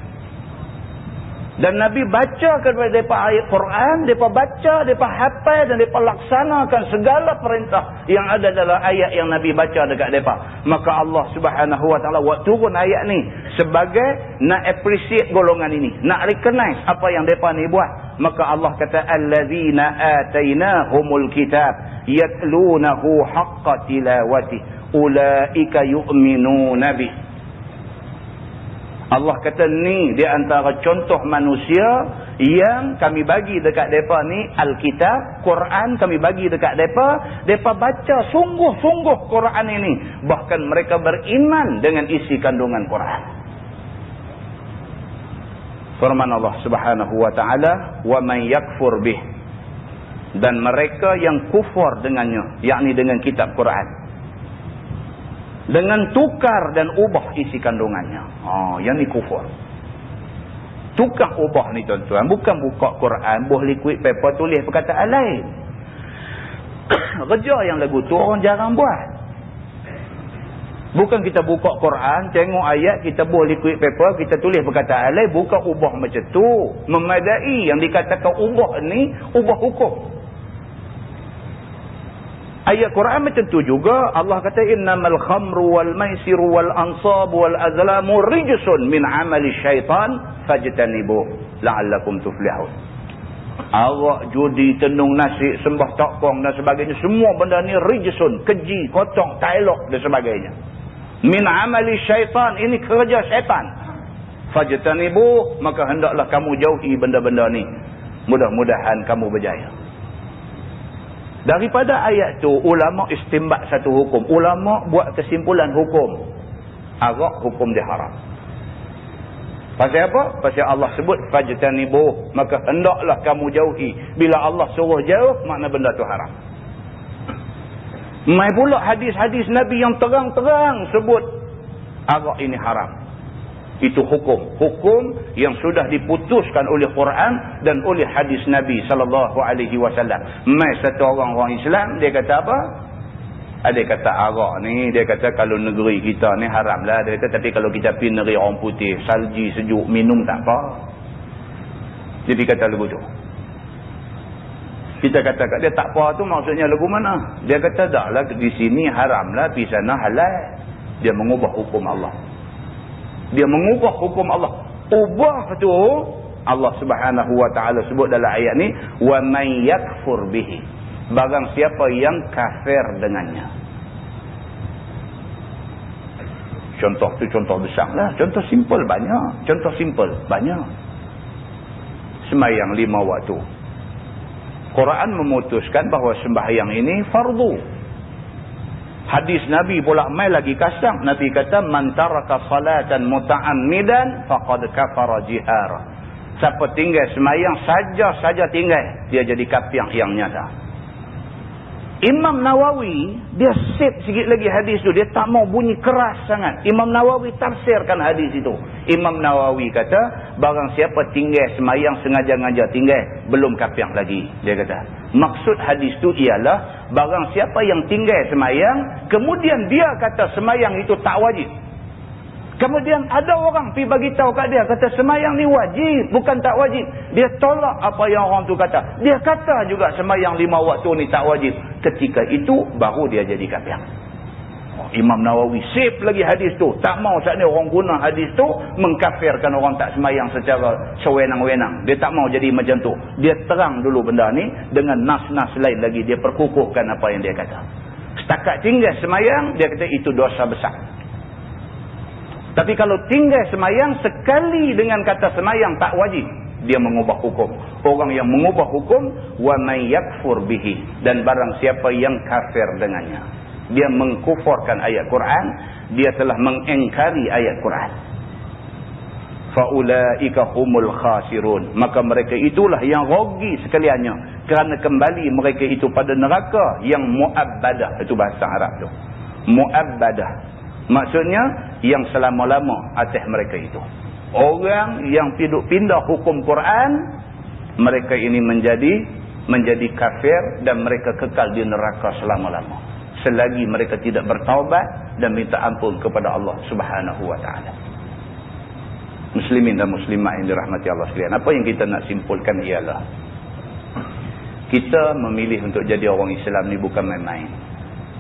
Dan Nabi baca kepada mereka ayat Quran, mereka baca, mereka hafal dan mereka laksanakan segala perintah yang ada dalam ayat yang Nabi baca dekat mereka. Maka Allah Subhanahu wa ta'ala buat turun ayat ni sebagai nak appreciate golongan ini, nak recognize apa yang mereka ni buat. Maka Allah kata allazina atainahumul kitab yatlunahu haqqa tilawati ulaika yu'minuna bih. Allah kata ni di antara contoh manusia yang kami bagi dekat mereka ni Alkitab, Quran kami bagi dekat mereka. Mereka baca sungguh-sungguh Quran ini. Bahkan mereka beriman dengan isi kandungan Quran. Firman Allah Subhanahu wa ta'ala, wa man yakfur bih. Dan mereka yang kufur dengannya, yakni dengan kitab Quran, dengan tukar dan ubah isi kandungannya. Yang ni kufur. Tukar ubah ni tuan-tuan, bukan buka Quran, buh liquid paper, tulis perkataan lain. Kerja yang lagu tu orang jarang buat. Bukan kita buka Quran, tengok ayat, kita buh liquid paper, kita tulis perkataan lain, bukan ubah macam tu. Memadai yang dikatakan ubah ni, ubah hukum. Ayat Quran macam tu juga. Allah kata innamal khamru wal maisiru wal ansab wal azlamu rijsun min amali syaitan fajtanibuh la'allakum tuflihun. Arak, judi, tenung nasi, sembah takong dan sebagainya, semua benda ni rijsun, keji, kotor, tak elok dan sebagainya. Min amali syaitan, ini kerja syaitan. fajtanibu, maka hendaklah kamu jauhi benda-benda ni. Mudah-mudahan kamu berjaya. Daripada ayat tu ulama istimbat satu hukum. Ulama buat kesimpulan hukum. Arak hukum dia haram. Pasal apa? Pasal Allah sebut fajtanibu, maka hendaklah kamu jauhi. Bila Allah suruh jauh, makna benda tu haram. Mai pula hadis-hadis Nabi yang terang-terang sebut arak ini haram. Itu hukum. Hukum yang sudah diputuskan oleh Quran dan oleh hadis Nabi SAW. Mai satu orang Islam, dia kata apa? Ada kata arak ni, dia kata kalau negeri kita ni haram lah. Dia kata tapi kalau kita pergi negeri orang putih, salji sejuk, minum tak apa. Jadi kata lagu tu. Kita kata kat dia tak apa tu maksudnya lagu mana? Dia kata dah lah di sini haram lah, di sana halal. Dia mengubah hukum Allah. Dia mengubah hukum Allah. Ubah tu Allah Subhanahu wa taala sebut dalam ayat ni, wa may yakfur bihi. Barang siapa yang kafir dengannya. Contoh tu contoh besar lah. Contoh simple banyak. Contoh simple banyak. Sembahyang 5 waktu. Quran memutuskan bahawa sembahyang ini fardu. Hadis Nabi pula mai lagi kasar. Nabi kata man taraka salatan muta'ammidan faqad kafara jihara. Siapa tinggal sembahyang saja tinggal, dia jadi kafir yang nyata. Imam Nawawi, dia sip sikit lagi hadis tu. Dia tak mau bunyi keras sangat. Imam Nawawi tafsirkan hadis itu. Imam Nawawi kata, barang siapa tinggal semayang sengaja-ngaja tinggal, belum kafir lagi. Dia kata, maksud hadis tu ialah, barang siapa yang tinggal semayang, kemudian dia kata semayang itu tak wajib. Kemudian ada orang pergi bagi tahu kat dia, kata semayang ni wajib, bukan tak wajib. Dia tolak apa yang orang tu kata. Dia kata juga semayang 5 waktu ni tak wajib. Ketika itu baru dia jadi kafir. Imam Nawawi sip lagi hadis tu. Tak mau saat ni orang guna hadis tu mengkafirkan orang tak semayang secara sewenang-wenang. Dia tak mau jadi macam tu. Dia terang dulu benda ni dengan nas-nas lain lagi. Dia perkukuhkan apa yang dia kata. Setakat tinggal semayang, dia kata itu dosa besar. Tapi kalau tinggal semayang sekali dengan kata semayang tak wajib, dia mengubah hukum. Orang yang mengubah hukum, wa may yakfur bihi, dan barang siapa yang kafir dengannya, dia mengkufurkan ayat Quran, dia telah mengingkari ayat Quran. Faulaika humul khasirun, maka mereka itulah yang rugi sekaliannya, kerana kembali mereka itu pada neraka yang muabbadah. Itu bahasa Arab tu, muabbadah. Maksudnya yang selama-lama atas mereka itu. Orang yang pindah hukum Quran, mereka ini menjadi kafir dan mereka kekal di neraka selama-lama. Selagi mereka tidak bertaubat dan minta ampun kepada Allah Subhanahu wa taala. Muslimin dan muslimat yang dirahmati Allah sekalian, apa yang kita nak simpulkan ialah kita memilih untuk jadi orang Islam ni bukan main-main.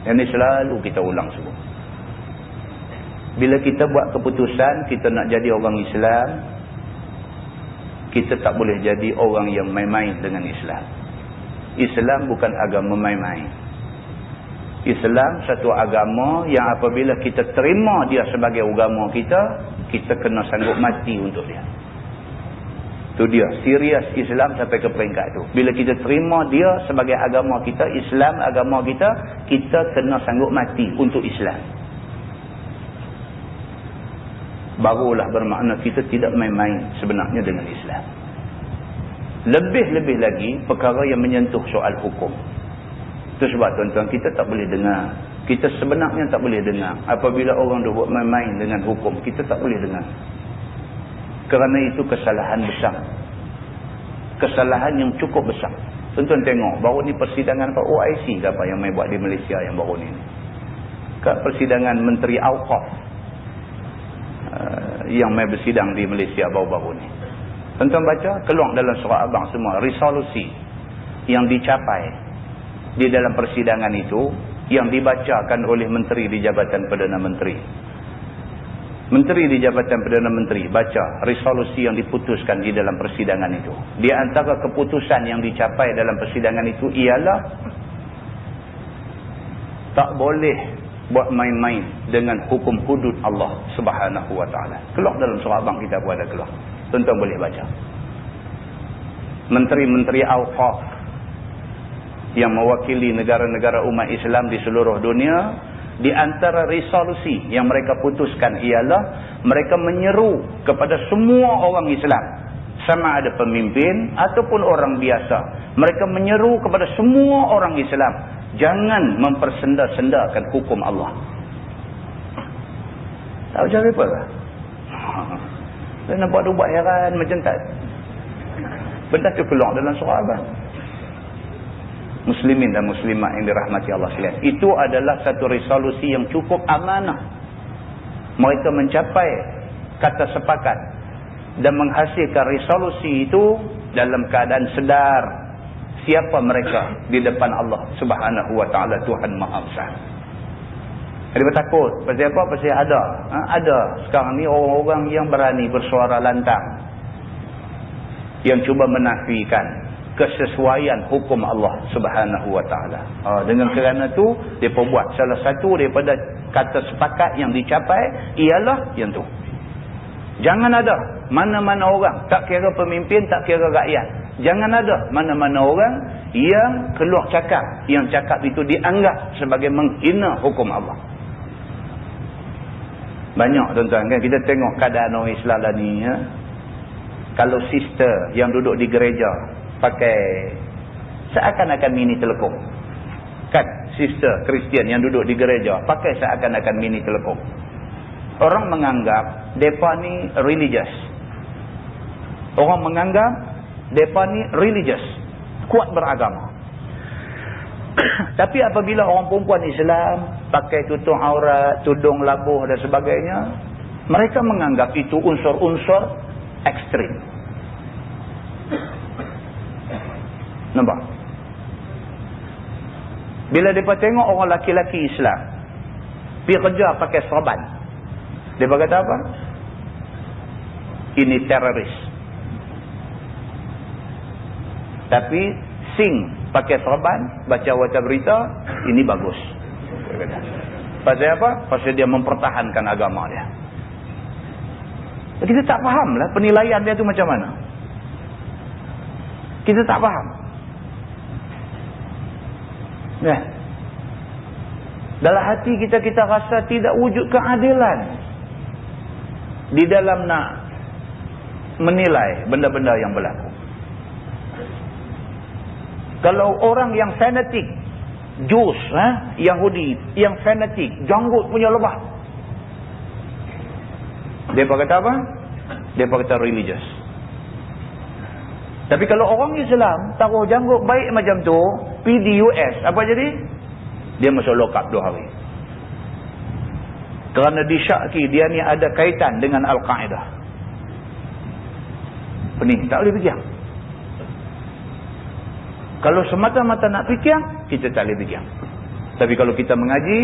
Yang ni selalu kita ulang sebut. Bila kita buat keputusan kita nak jadi orang Islam, kita tak boleh jadi orang yang main-main dengan Islam. Islam bukan agama main-main. Islam satu agama yang apabila kita terima dia sebagai agama kita, kita kena sanggup mati untuk dia. Itu dia, serius Islam sampai ke peringkat tu. Bila kita terima dia sebagai agama kita, Islam agama kita, kita kena sanggup mati untuk Islam. Barulah bermakna kita tidak main-main sebenarnya dengan Islam. Lebih-lebih lagi perkara yang menyentuh soal hukum. Itu sebab tuan-tuan kita tak boleh dengar. Kita sebenarnya tak boleh dengar. Apabila orang dah buat main-main dengan hukum, kita tak boleh dengar. Kerana itu kesalahan besar. Kesalahan yang cukup besar. Tuan-tuan tengok, baru ni persidangan OIC ke apa yang main buat di Malaysia yang baru ni. Kat persidangan Menteri Awqaf yang mai bersidang di Malaysia baru-baru ni. Tuan-tuan baca, keluar dalam surat abang semua resolusi yang dicapai di dalam persidangan itu, yang dibacakan oleh Menteri di Jabatan Perdana Menteri. Menteri di Jabatan Perdana Menteri baca resolusi yang diputuskan di dalam persidangan itu. Di antara keputusan yang dicapai dalam persidangan itu ialah tak boleh buat main-main dengan hukum hudud Allah Subhanahu wa taala. Keluar dalam surah abang kita pun ada keluar. Tuan-tuan boleh baca. Menteri-menteri Awqaf yang mewakili negara-negara umat Islam di seluruh dunia, di antara resolusi yang mereka putuskan ialah mereka menyeru kepada semua orang Islam, sama ada pemimpin ataupun orang biasa. Mereka menyeru kepada semua orang Islam, jangan mempersenda-sendakan hukum Allah. Tahu cara apa lah? Saya nampak dia buat heran macam tak. Benda tu keluar dalam surah abang. Muslimin dan muslimat yang dirahmati Allah sekalian. Itu adalah satu resolusi yang cukup amanah. Mereka mencapai kata sepakat dan menghasilkan resolusi itu dalam keadaan sedar siapa mereka di depan Allah Subhanahu wa taala, Tuhan Maha Besar. Dia takut. Pasal apa? Pasal ada sekarang ni orang-orang yang berani bersuara lantang, yang cuba menafikan kesesuaian hukum Allah Subhanahu wa taala. Dengan kerana tu dia buat salah satu daripada kata sepakat yang dicapai ialah yang tu. Jangan ada mana-mana orang, tak kira pemimpin, tak kira rakyat, jangan ada mana-mana orang yang keluar cakap, yang cakap itu dianggap sebagai menghina hukum Allah. Banyak tuan-tuan kan kita tengok keadaan orang Islam lah ni ya? Kalau sister yang duduk di gereja pakai seakan-akan mini telekong, kan? Sister Kristian yang duduk di gereja pakai seakan-akan mini telekong, orang menganggap mereka ni religious. Orang menganggap mereka ni religious, kuat beragama. Tapi apabila orang perempuan Islam pakai tutup aurat, tudung labuh dan sebagainya, mereka menganggap itu unsur-unsur ekstrim. Nampak? Bila mereka tengok orang laki-laki Islam pergi kerja pakai serban, mereka kata apa? Ini teroris. Tapi sing pakai serban, baca berita, ini bagus. Pasal apa? Pasal dia mempertahankan agama dia. Kita tak faham lah penilaian dia tu macam mana. Kita tak faham. Ya. Dalam hati kita rasa tidak wujud keadilan di dalam nak menilai benda-benda yang berlaku. Kalau orang yang fanatik, Jus, Yahudi yang fanatik, janggut punya lebah, mereka kata apa? Mereka kata religious. Tapi kalau orang Islam taruh janggut baik macam tu, pergi di US, apa jadi? Dia masuk lock up 2 hari. Kerana disyaki dia ni ada kaitan dengan Al-Qaeda. Pening, tak boleh fikir. Kalau semata-mata nak fikir, kita tak boleh fikir. Tapi kalau kita mengaji,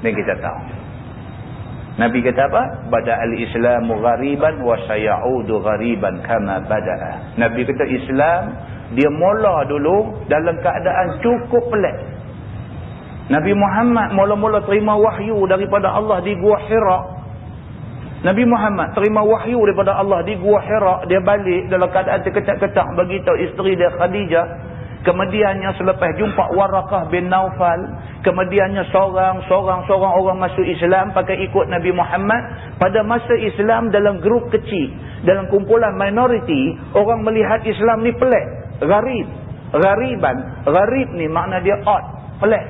dan kita tahu. Nabi kata apa? Bada'al Islamu ghariban wa sayaudu ghariban kama bada'a. Nabi kata Islam, dia mula dulu dalam keadaan cukup pelik. Nabi Muhammad mula-mula terima wahyu daripada Allah di Gua Hira. Nabi Muhammad terima wahyu daripada Allah di Gua Hira. Dia balik dalam keadaan terketak-ketak beritahu isteri dia Khadijah. Kemudiannya selepas jumpa Waraqah bin Naufal, kemudiannya seorang orang masuk Islam pakai ikut Nabi Muhammad. Pada masa Islam dalam grup kecil, dalam kumpulan minoriti, orang melihat Islam ni pelik, gharib, ghariban. Gharib ni makna dia odd, pelik.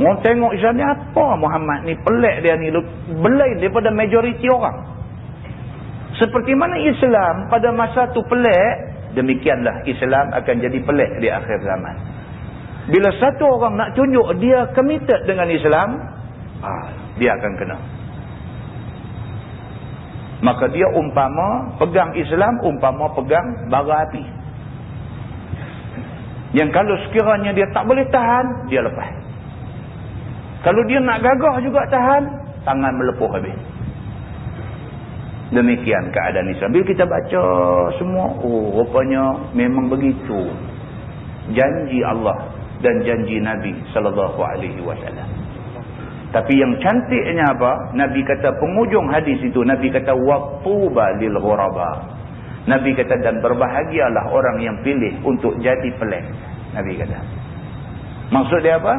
Orang tengok Islam ni apa Muhammad ni, pelik dia ni, belain daripada majoriti orang. Seperti mana Islam pada masa tu pelik, demikianlah Islam akan jadi pelik di akhir zaman. Bila satu orang nak tunjuk dia committed dengan Islam, dia akan kena. Maka dia umpama pegang Islam, umpama pegang bara api. Yang kalau sekiranya dia tak boleh tahan, dia lepas. Kalau dia nak gagah juga tahan, tangan melepuh habis. Demikian keadaan Islam. Bila kita baca semua, rupanya memang begitu. Janji Allah dan janji Nabi SAW. Tapi yang cantiknya apa? Nabi kata penghujung hadis itu, Nabi kata watuba lil ghuraba. Nabi kata dan berbahagialah orang yang pilih untuk jadi pelik. Nabi kata. Maksud dia apa?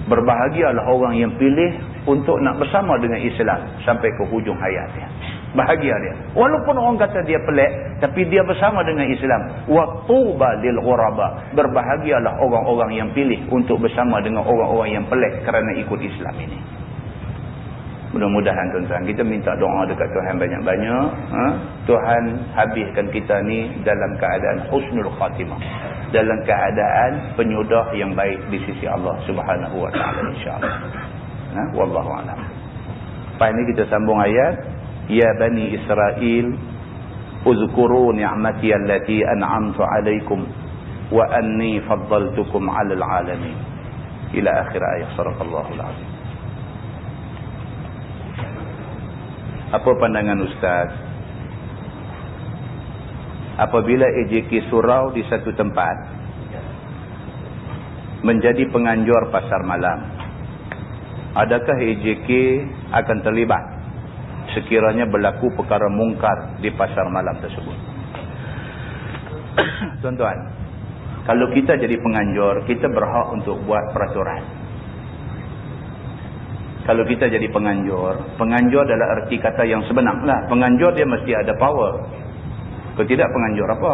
Berbahagialah orang yang pilih untuk nak bersama dengan Islam sampai ke hujung hayat dia. Bahagia dia. Walaupun orang kata dia pelik, tapi dia bersama dengan Islam. Watuba lil ghuraba. Berbahagialah orang-orang yang pilih untuk bersama dengan orang-orang yang pelik kerana ikut Islam ini. Mudah-mudahan tuan-tuan, kita minta doa dekat Tuhan banyak-banyak. Tuhan habiskan kita ni dalam keadaan husnul khatimah. Dalam keadaan penyudah yang baik di sisi Allah Subhanahu wa taala, insya-Allah. Wallahu a'lam. Lepas ni kita sambung ayat Ya Bani Israel uzkuru ni'mati allati an'amtu alaikum wa anni faddaltukum 'alal 'alamin ila akhir ayat. Sadaqallahu al-azim. Apa pandangan Ustaz apabila EJK surau di satu tempat menjadi penganjur pasar malam? Adakah EJK akan terlibat sekiranya berlaku perkara mungkar di pasar malam tersebut? Tuan-tuan, kalau kita jadi penganjur, kita berhak untuk buat peraturan. Kalau kita jadi penganjur adalah erti kata yang sebenar lah. Penganjur dia mesti ada power. Kalau tidak, penganjur apa?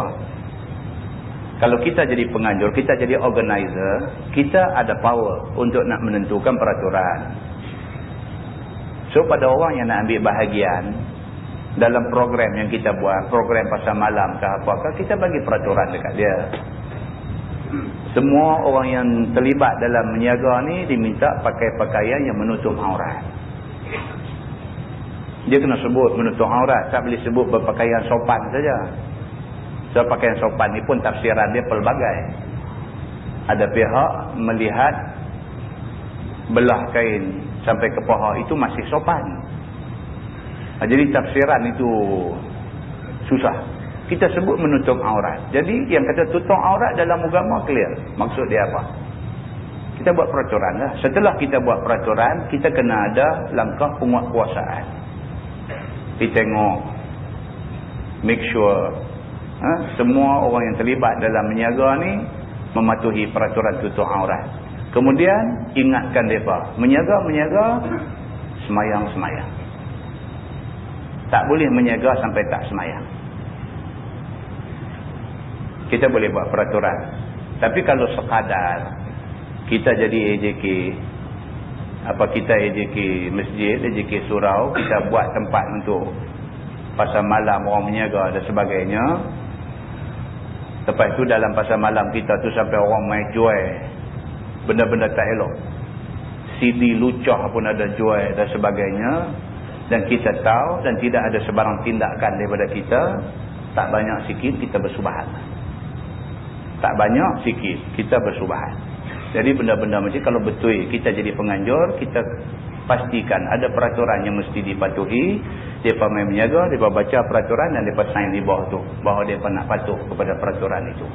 Kalau kita jadi penganjur, kita jadi organizer, kita ada power untuk nak menentukan peraturan. So pada orang yang nak ambil bahagian dalam program yang kita buat, program pasar malam ke apa-apa, kita bagi peraturan dekat dia. Semua orang yang terlibat dalam meniaga ni diminta pakai pakaian yang menutup aurat. Dia kena sebut menutup aurat, tak boleh sebut berpakaian sopan saja. So pakaian sopan ni pun tafsiran dia pelbagai. Ada pihak melihat belah kain sampai ke paha itu masih sopan. Jadi tafsiran itu susah. Kita sebut menutup aurat. Jadi yang kata tutup aurat dalam agama clear. Maksud dia apa? Kita buat peraturan lah. Setelah kita buat peraturan, kita kena ada langkah penguatkuasaan. Kita tengok, make sure semua orang yang terlibat dalam meniaga ni mematuhi peraturan tutup aurat. Kemudian ingatkan mereka, meniaga, semayang. Tak boleh meniaga sampai tak semayang. Kita boleh buat peraturan. Tapi kalau sekadar kita jadi EJK, kita EJK masjid, EJK surau, kita buat tempat untuk pasar malam orang meniaga dan sebagainya. Lepas tu dalam pasar malam kita tu sampai orang main jual benda-benda tak elok. CD lucah pun ada jual dan sebagainya. Dan kita tahu dan tidak ada sebarang tindakan daripada kita. Tak banyak sikit kita bersubahat. Tak banyak sikit kita bersubahat. Jadi benda-benda macam kalau betul kita jadi penganjur, kita pastikan ada peraturan yang mesti dipatuhi. Mereka main berniaga, mereka baca peraturan dan mereka sign di bawah tu bahawa mereka nak patuh kepada peraturan itu.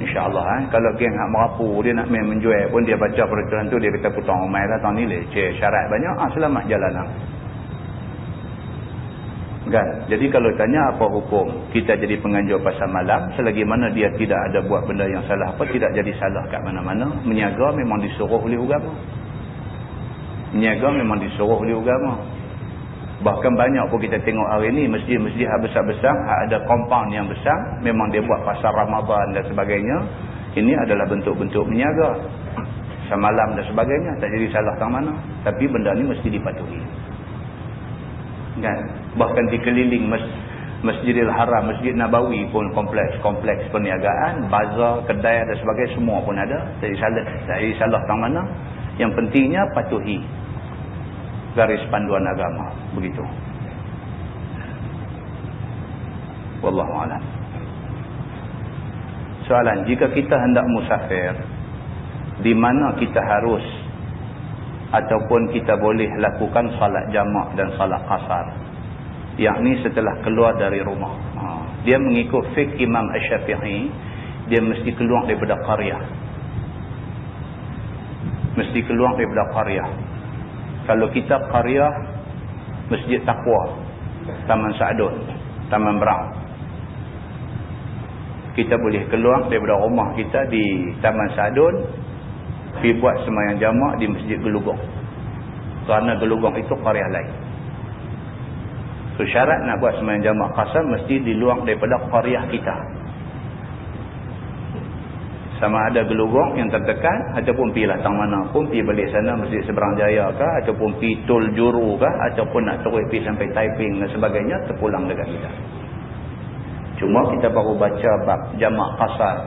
InsyaAllah kalau geng nak merapu, dia nak main menjual pun, dia baca peraturan tu, dia kata putang umai lah tahun ni leceh, syarat banyak, selamat jalanan. Kan? Jadi kalau tanya apa hukum kita jadi penganjur pasar malam, selagi mana dia tidak ada buat benda yang salah apa, tidak jadi salah kat mana-mana. Meniaga memang disuruh oleh agama. Meniaga memang disuruh oleh agama. Bahkan banyak pun kita tengok hari ni masjid-masjid besar-besar, ada compound yang besar, memang dia buat pasar Ramadan dan sebagainya. Ini adalah bentuk-bentuk meniaga. Semalam dan sebagainya, tak jadi salah tang mana. Tapi benda ni mesti dipatuhi. Kan? Bahkan dikeliling Masjidil Haram, Masjid Nabawi pun kompleks perniagaan, bazar, kedai dan sebagainya, semua pun ada. Tak jadi salah tang mana. Yang pentingnya patuhi garis panduan agama, begitu. Wallahu a'lam. Soalan, jika kita hendak musafir, di mana kita harus ataupun kita boleh lakukan salat jamak dan salat qasar, yakni setelah keluar dari rumah? Dia mengikut fiqh Imam Asy-Syafi'i, dia mesti keluar daripada qaryah. Mesti keluar daripada qaryah. Kalau kita qaryah, Masjid Taqwa, Taman Sa'dun, Taman Berang, kita boleh keluar daripada rumah kita di Taman Sa'dun, pergi buat sembahyang jamak di Masjid Gelugong. Kerana Gelugong itu qaryah lain. So syarat nak buat sembahyang jamak qasar mesti di luar daripada qaryah kita. Sama ada Gelugong yang terdekat, ataupun pergi latang mana pun, pergi balik sana Masjid Seberang Jaya kah, ataupun pergi Tol Juru kah, ataupun nak terus pergi sampai Taiping dan sebagainya, terpulang dekat kita. Cuma kita baru baca bab jamak qasar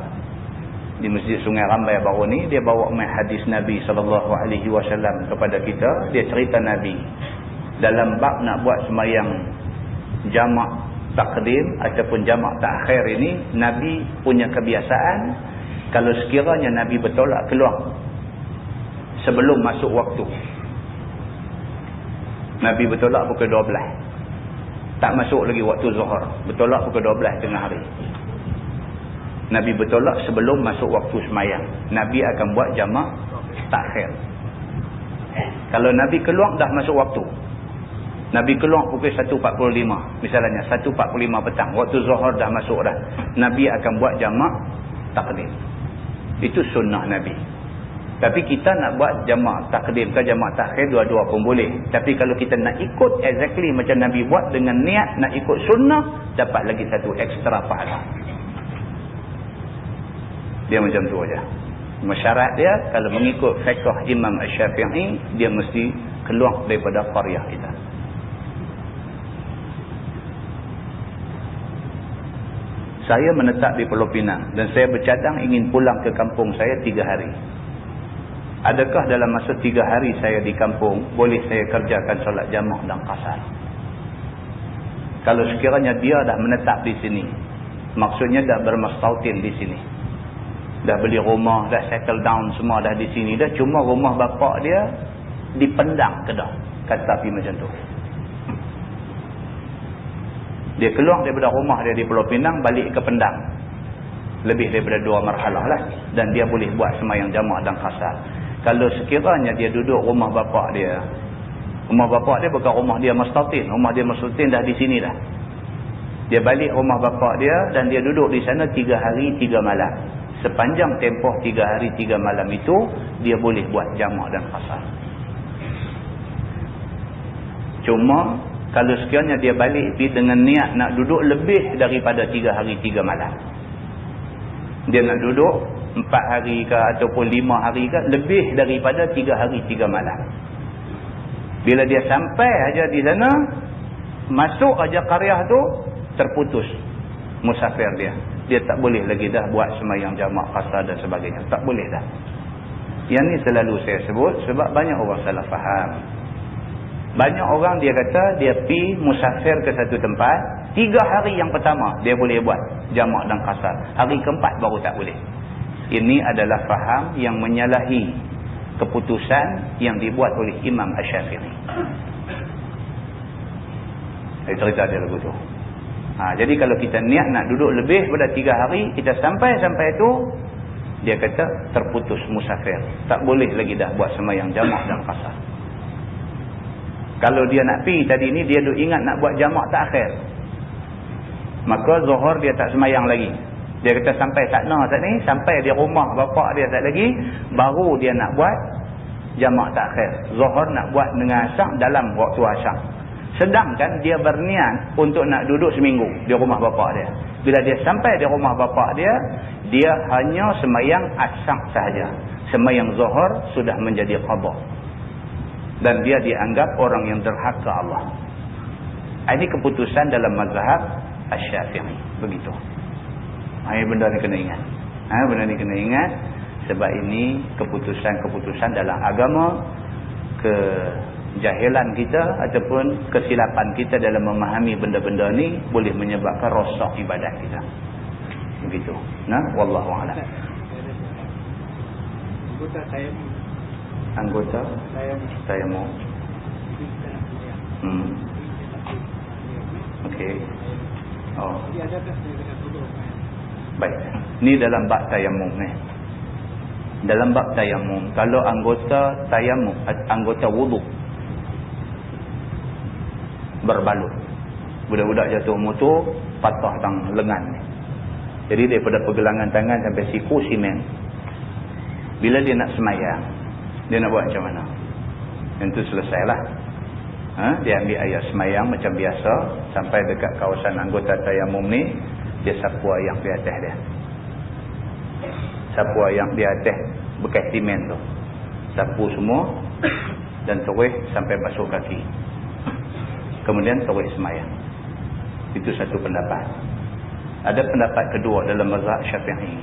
di Masjid Sungai Rambai baru ni, dia bawa main hadis Nabi SAW kepada kita. Dia cerita Nabi dalam bab nak buat sembahyang jamak takdim ataupun jamak takhir ini, Nabi punya kebiasaan kalau sekiranya Nabi bertolak keluar sebelum masuk waktu. Nabi bertolak pukul 12. Tak masuk lagi waktu Zuhur. Bertolak pukul 12 tengah hari. Nabi bertolak sebelum masuk waktu semayang. Nabi akan buat jamak takhir. Kalau Nabi keluar dah masuk waktu. Nabi keluar pukul 1.45. Misalnya 1.45 petang. Waktu Zuhur dah masuk dah. Nabi akan buat jamak takdim. Itu sunnah Nabi. Tapi kita nak buat jamak takdim ke jamak takhir, dua-dua pun boleh. Tapi kalau kita nak ikut exactly macam Nabi buat dengan niat nak ikut sunnah, dapat lagi satu ekstra pahala. Dia macam tu aja. Syarat dia kalau mengikut fiqh Imam Asy-Syafi'i, dia mesti keluar daripada qaryah kita. Saya menetap di Pulau Pinang dan saya bercadang ingin pulang ke kampung saya 3 hari. Adakah dalam masa 3 hari saya di kampung, boleh saya kerjakan solat jamak dan qasar? Kalau sekiranya dia dah menetap di sini, maksudnya dah bermastautin di sini, dah beli rumah, dah settle down semua dah di sini, dah cuma rumah bapak dia di Pendang Kedah, kata pergi macam tu. Dia keluar daripada rumah dia di Pulau Pinang, balik ke Pendang. Lebih daripada 2 marhalah lah. Dan dia boleh buat sembahyang jamak dan qasar. Kalau sekiranya dia duduk rumah bapak dia, rumah bapak dia bukan rumah dia mastautin. Rumah dia mastautin dah di sini dah. Dia balik rumah bapak dia dan dia duduk di sana 3 hari 3 malam. Sepanjang tempoh 3 hari 3 malam itu, dia boleh buat jamak dan qasar. Cuma kalau sekiranya dia balik dengan niat nak duduk lebih daripada 3 hari 3 malam. Dia nak duduk 4 hari ke ataupun 5 hari ke, lebih daripada 3 hari 3 malam. Bila dia sampai aja di sana, masuk aja qaryah tu, terputus musafir dia. Dia tak boleh lagi dah buat sembahyang jamak qasar dan sebagainya. Tak boleh dah. Yang ni selalu saya sebut sebab banyak orang salah faham. Banyak orang dia kata dia pi musafir ke satu tempat, 3 hari yang pertama dia boleh buat jamak dan qasar. Hari keempat baru tak boleh. Ini adalah faham yang menyalahi keputusan yang dibuat oleh Imam Asy-Syafi'i. Saya cerita dia lagu tu. Jadi kalau kita niat nak duduk lebih pada 3 hari, kita sampai tu, dia kata terputus musafir. Tak boleh lagi dah buat sembahyang jamak dan qasar. Kalau dia nak pergi tadi ni, dia duk ingat nak buat jamak takhir, maka Zuhur dia tak semayang lagi. Dia kata sampai sana saat ni, sampai di rumah bapak dia tak lagi, baru dia nak buat jamak takhir. Zuhur nak buat dengan asar dalam waktu asar. Sedangkan dia berniat untuk nak duduk seminggu di rumah bapak dia. Bila dia sampai di rumah bapak dia, dia hanya semayang asar sahaja. Semayang Zuhur sudah menjadi qadha. Dan dia dianggap orang yang derhaka Allah. Ini keputusan dalam mazhab Asy-Syafi'i. Begitu. Ini benda ni kena ingat. Benda ni kena ingat. Sebab ini keputusan-keputusan dalam agama, kejahilan kita ataupun kesilapan kita dalam memahami benda-benda ni boleh menyebabkan rosak ibadat kita. Begitu. Wallahu a'lam. Anggota saya mau. Okey. Oh. Baik. Ni dalam bab tayamum ni. Dalam bab tayamum, kalau anggota tayamum, anggota wuduk berbalut. Budak-budak jatuh motor, patah tang lengan ni. Jadi daripada pergelangan tangan sampai siku simen. Bila dia nak semayang, dia nak buat macam mana? Yang tu selesailah. Dia ambil ayat semayang macam biasa. Sampai dekat kawasan anggota tayamum ni, dia sapu air di atas dia. Sapu air di atas bekas simen tu. Sapu semua dan terus sampai basuh kaki. Kemudian terus semayang. Itu satu pendapat. Ada pendapat kedua dalam mazhab Syafi'i.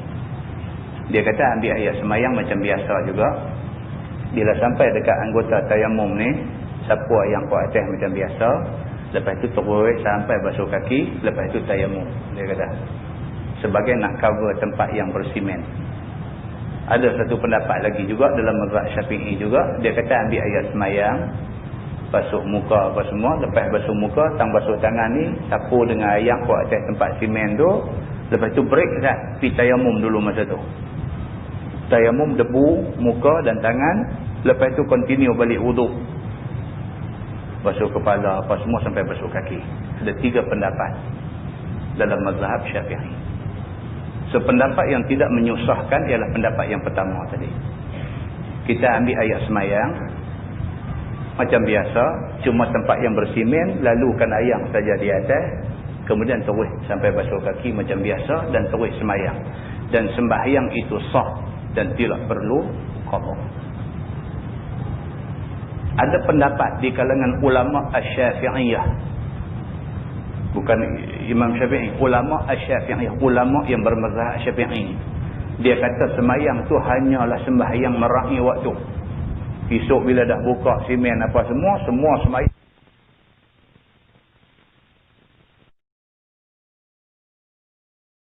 Dia kata ambil ayat semayang macam biasa juga. Bila sampai dekat anggota tayamum ni, sapu ayam ke atas macam biasa. Lepas tu terus sampai basuh kaki. Lepas tu tayamum. Dia kata. Sebagai nak cover tempat yang bersimen. Ada satu pendapat lagi juga dalam mazhab Syafi'i juga. Dia kata ambil ayat semayang. Basuh muka apa semua. Lepas basuh muka, tang basuh tangan ni. Sapu dengan ayam ke atas tempat simen tu. Lepas tu break kan. Pergi tayamum dulu masa tu. Tayamum debu, muka dan tangan. Lepas tu continue balik wuduk. Basuh kepala apa semua sampai basuh kaki. Ada 3 pendapat dalam mazhab Syafi'i. So pendapat yang tidak menyusahkan ialah pendapat yang pertama tadi. Kita ambil ayat semayang macam biasa, cuma tempat yang bersimen, lalukan ayam saja di atas, kemudian terus sampai basuh kaki macam biasa dan terus semayang. Dan sembahyang itu sah dan tidak perlu qada. Ada pendapat di kalangan ulama Asy-Syafi'iyah, bukan Imam Syafi'i, ulama Asy-Syafi'iyah, ulama yang bermazhab Syafi'i. Dia kata semayang tu hanyalah sembahyang meraih waktu. Esok bila dah buka simen apa semua semayang